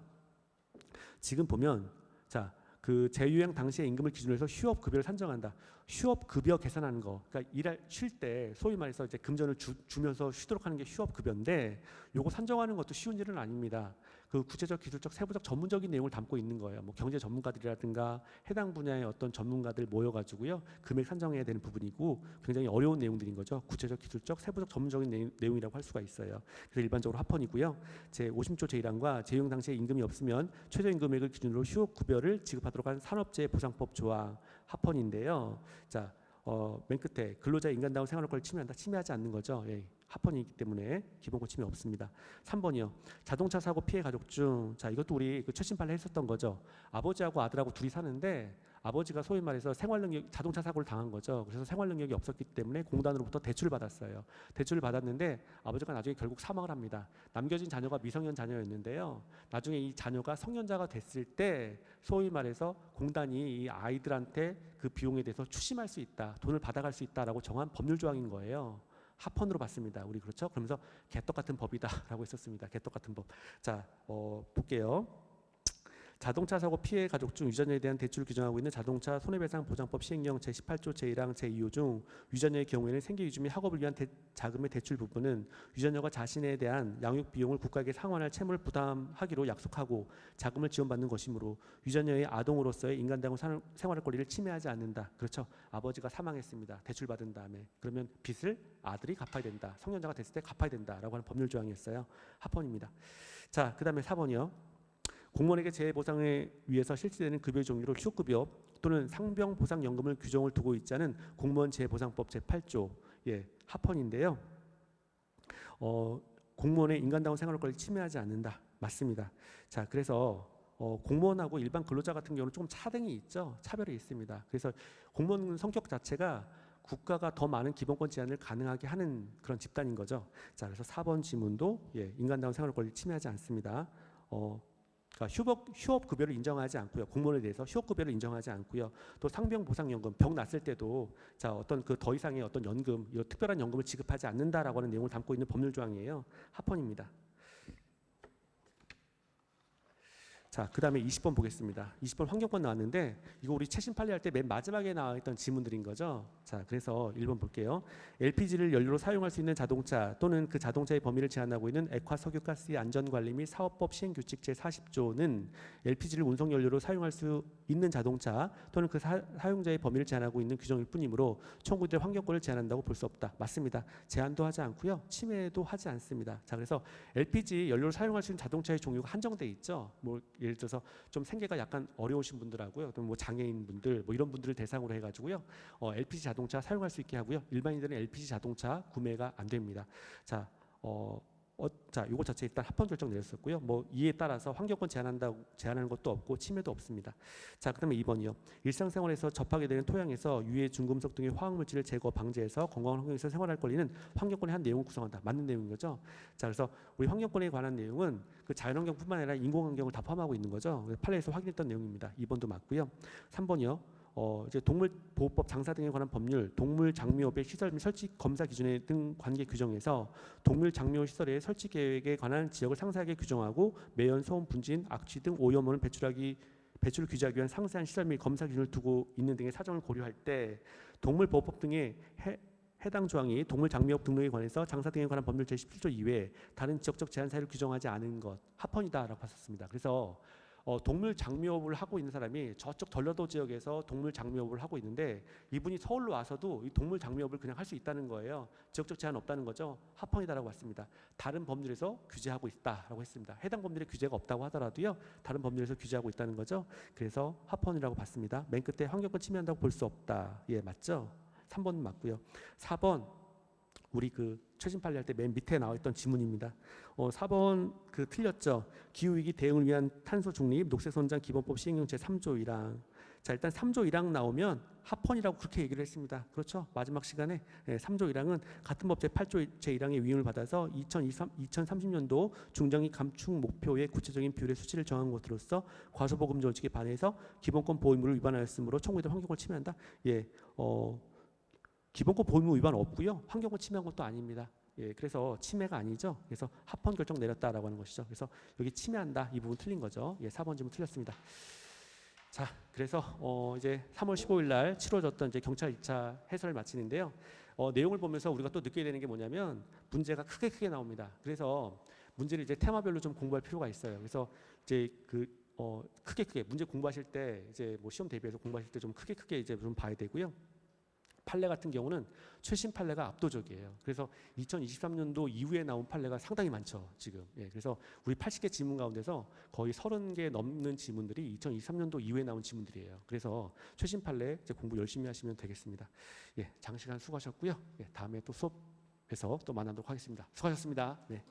지금 보면 자, 그 재유행 당시의 임금을 기준으로 해서 휴업급여를 산정한다. 휴업급여 계산하는 거. 그러니까 쉴 때 소위 말해서 이제 금전을 주면서 쉬도록 하는 게 휴업급여인데 요거 산정하는 것도 쉬운 일은 아닙니다. 그 구체적, 기술적, 세부적, 전문적인 내용을 담고 있는 거예요. 뭐 경제 전문가들이라든가 해당 분야의 어떤 전문가들 모여가지고요 금액 산정해야 되는 부분이고 굉장히 어려운 내용들인 거죠. 구체적, 기술적, 세부적, 전문적인 내용이라고 할 수가 있어요. 그래서 일반적으로 합헌이고요. 제 50조 제1항과 재유행 당시에 임금이 없으면 최저임금액을 기준으로 휴업급여를 지급하도록 한 산업재해 보상법 조항 합헌인데요. 자, 맨 끝에 근로자의 인간다운 생활권을 침해한다. 침해하지 않는 거죠. 예, 합헌이기 때문에 기본권 침해 없습니다. 3번이요. 자동차 사고 피해 가족 중, 자 이것도 우리 그 최신 판례 했었던 거죠. 아버지하고 아들하고 둘이 사는데 아버지가 소위 말해서 자동차 사고를 당한 거죠. 그래서 생활 능력이 없었기 때문에 공단으로부터 대출을 받았어요. 대출을 받았는데 아버지가 나중에 결국 사망을 합니다. 남겨진 자녀가 미성년 자녀였는데요. 나중에 이 자녀가 성년자가 됐을 때 소위 말해서 공단이 이 아이들한테 그 비용에 대해서 추심할 수 있다, 돈을 받아갈 수 있다라고 정한 법률 조항인 거예요. 합헌으로 봤습니다. 우리 그렇죠? 그러면서 개떡 같은 법이다라고 했었습니다. 개떡 같은 법. 자, 볼게요. 자동차 사고 피해 가족 중 유자녀에 대한 대출을 규정하고 있는 자동차 손해배상 보장법 시행령 제18조 제1항 제2호 중 유자녀의 경우에는 생계 유지 및 학업을 위한 자금의 대출 부분은 유자녀가 자신에 대한 양육 비용을 국가에게 상환할 채무를 부담하기로 약속하고 자금을 지원받는 것이므로 유자녀의 아동으로서의 인간다운 생활의 권리를 침해하지 않는다. 그렇죠? 아버지가 사망했습니다. 대출 받은 다음에 그러면 빚을 아들이 갚아야 된다. 성년자가 됐을 때 갚아야 된다라고 하는 법률 조항이었어요. 합헌입니다. 자, 그다음에 4번이요. 공무원에게 재해보상에 위해서 실시되는 급여 종류로 휴급여 또는 상병보상연금을 규정을 두고 있지 않은 공무원 재해보상법 제8조 예, 합헌인데요. 공무원의 인간다운 생활 권리를 침해하지 않는다. 맞습니다. 자, 그래서 공무원하고 일반 근로자 같은 경우는 조금 차등이 있죠. 차별이 있습니다. 그래서 공무원 성격 자체가 국가가 더 많은 기본권 제한을 가능하게 하는 그런 집단인 거죠. 자, 그래서 4번 지문도 예, 인간다운 생활 권리를 침해하지 않습니다. 그러니까 휴업급여를 인정하지 않고요. 공무원에 대해서 휴업급여를 인정하지 않고요. 또 상병보상연금, 병 났을 때도 자 어떤 그 더 이상의 어떤 연금, 이런 특별한 연금을 지급하지 않는다라고 하는 내용을 담고 있는 법률 조항이에요. 합헌입니다. 자, 그 다음에 20번 보겠습니다. 20번 환경권 나왔는데 이거 우리 최신 판례할 때 맨 마지막에 나와 있던 지문들인 거죠. 자, 그래서 1번 볼게요. LPG를 연료로 사용할 수 있는 자동차 또는 그 자동차의 범위를 제한하고 있는 액화 석유가스의 안전관리 및 사업법 시행규칙 제40조는 LPG를 운송 연료로 사용할 수 있는 자동차 또는 그 사용자의 범위를 제한하고 있는 규정일 뿐이므로 청구될 환경권을 제한한다고 볼 수 없다. 맞습니다. 제한도 하지 않고요. 침해도 하지 않습니다. 자, 그래서 LPG 연료로 사용할 수 있는 자동차의 종류가 한정돼 있죠. 뭐 예를 들어서 좀 생계가 약간 어려우신 분들하고요, 또 뭐 장애인 분들, 뭐 이런 분들을 대상으로 해가지고요, LPG 자동차 사용할 수 있게 하고요. 일반인들은 LPG 자동차 구매가 안 됩니다. 자, 자, 이거 자체 일단 합헌 결정 내렸었고요. 뭐 이에 따라서 환경권 제한하는 것도 없고 침해도 없습니다. 자, 그다음에 2번이요. 일상생활에서 접하게 되는 토양에서 유해, 중금속 등의 화학물질을 제거, 방제해서 건강한 환경에서 생활할 권리는 환경권의 한 내용을 구성한다. 맞는 내용인 거죠. 자, 그래서 우리 환경권에 관한 내용은 그 자연환경뿐만 아니라 인공환경을 다 포함하고 있는 거죠. 판례에서 확인했던 내용입니다. 2번도 맞고요. 3번이요. 이제 동물보호법 장사 등에 관한 법률, 동물 장묘업의 시설 및 설치 검사 기준에 등 관계 규정에서 동물 장묘 시설의 설치 계획에 관한 지역을 상세하게 규정하고 매연, 소음, 분진, 악취 등 오염원을 배출을 규제하기 위한 상세한 시설 및 검사 기준을 두고 있는 등의 사정을 고려할 때 동물보호법 등의 해당 조항이 동물 장묘업 등록에 관해서 장사 등에 관한 법률 제17조 이외에 다른 지역적 제한 사유를 규정하지 않은 것 합헌이다라고 봤었습니다. 그래서 동물 장묘업을 하고 있는 사람이 저쪽 전라도 지역에서 동물 장묘업을 하고 있는데 이분이 서울로 와서도 이 동물 장묘업을 그냥 할 수 있다는 거예요. 지역적 제한 없다는 거죠. 합헌이다라고 했습니다. 다른 법률에서 규제하고 있다라고 했습니다. 해당 법률에 규제가 없다고 하더라도요, 다른 법률에서 규제하고 있다는 거죠. 그래서 합헌이라고 봤습니다. 맨 끝에 환경권 침해한다고 볼 수 없다. 예, 맞죠? 3번 맞고요. 4번 우리 그 최신 판례 할 때 맨 밑에 나와 있던 지문입니다. 4번 그 틀렸죠. 기후위기 대응을 위한 탄소 중립 녹색선장 기본법 시행령 제3조 1항. 자, 일단 3조 1항 나오면 합헌이라고 그렇게 얘기를 했습니다. 그렇죠? 마지막 시간에 3조 1항은 같은 법 제8조 제1항의 위임을 받아서 2030년도 중장기 감축 목표의 구체적인 비율의 수치를 정한 것으로서 과소보금 원칙에 반해서 기본권 보호 의무를 위반하였으므로 청구인의 환경권을 침해한다. 예, 기본권 보호 의무 위반 없고요. 환경권 침해한 것도 아닙니다. 예, 그래서 침해가 아니죠. 그래서 합헌 결정 내렸다라고 하는 것이죠. 그래서 여기 침해한다 이 부분 틀린 거죠. 예, 4번 질문 틀렸습니다. 자, 그래서 이제 3월 15일 날 치러졌던 이제 경찰 2차 해설을 마치는데요. 내용을 보면서 우리가 또 느끼게 되는 게 뭐냐면 문제가 크게 나옵니다. 그래서 문제를 이제 테마별로 좀 공부할 필요가 있어요. 그래서 이제 크게 문제 공부하실 때 이제 뭐 시험 대비해서 공부하실 때 좀 크게 이제 좀 봐야 되고요. 판례 같은 경우는 최신 판례가 압도적이에요. 그래서 2023년도 이후에 나온 판례가 상당히 많죠, 지금. 예, 그래서 우리 80개 지문 가운데서 거의 30개 넘는 지문들이 2023년도 이후에 나온 지문들이에요. 그래서 최신 판례 이제 공부 열심히 하시면 되겠습니다. 예, 장시간 수고하셨고요. 예, 다음에 또 수업에서 또 만나도록 하겠습니다. 수고하셨습니다. 네.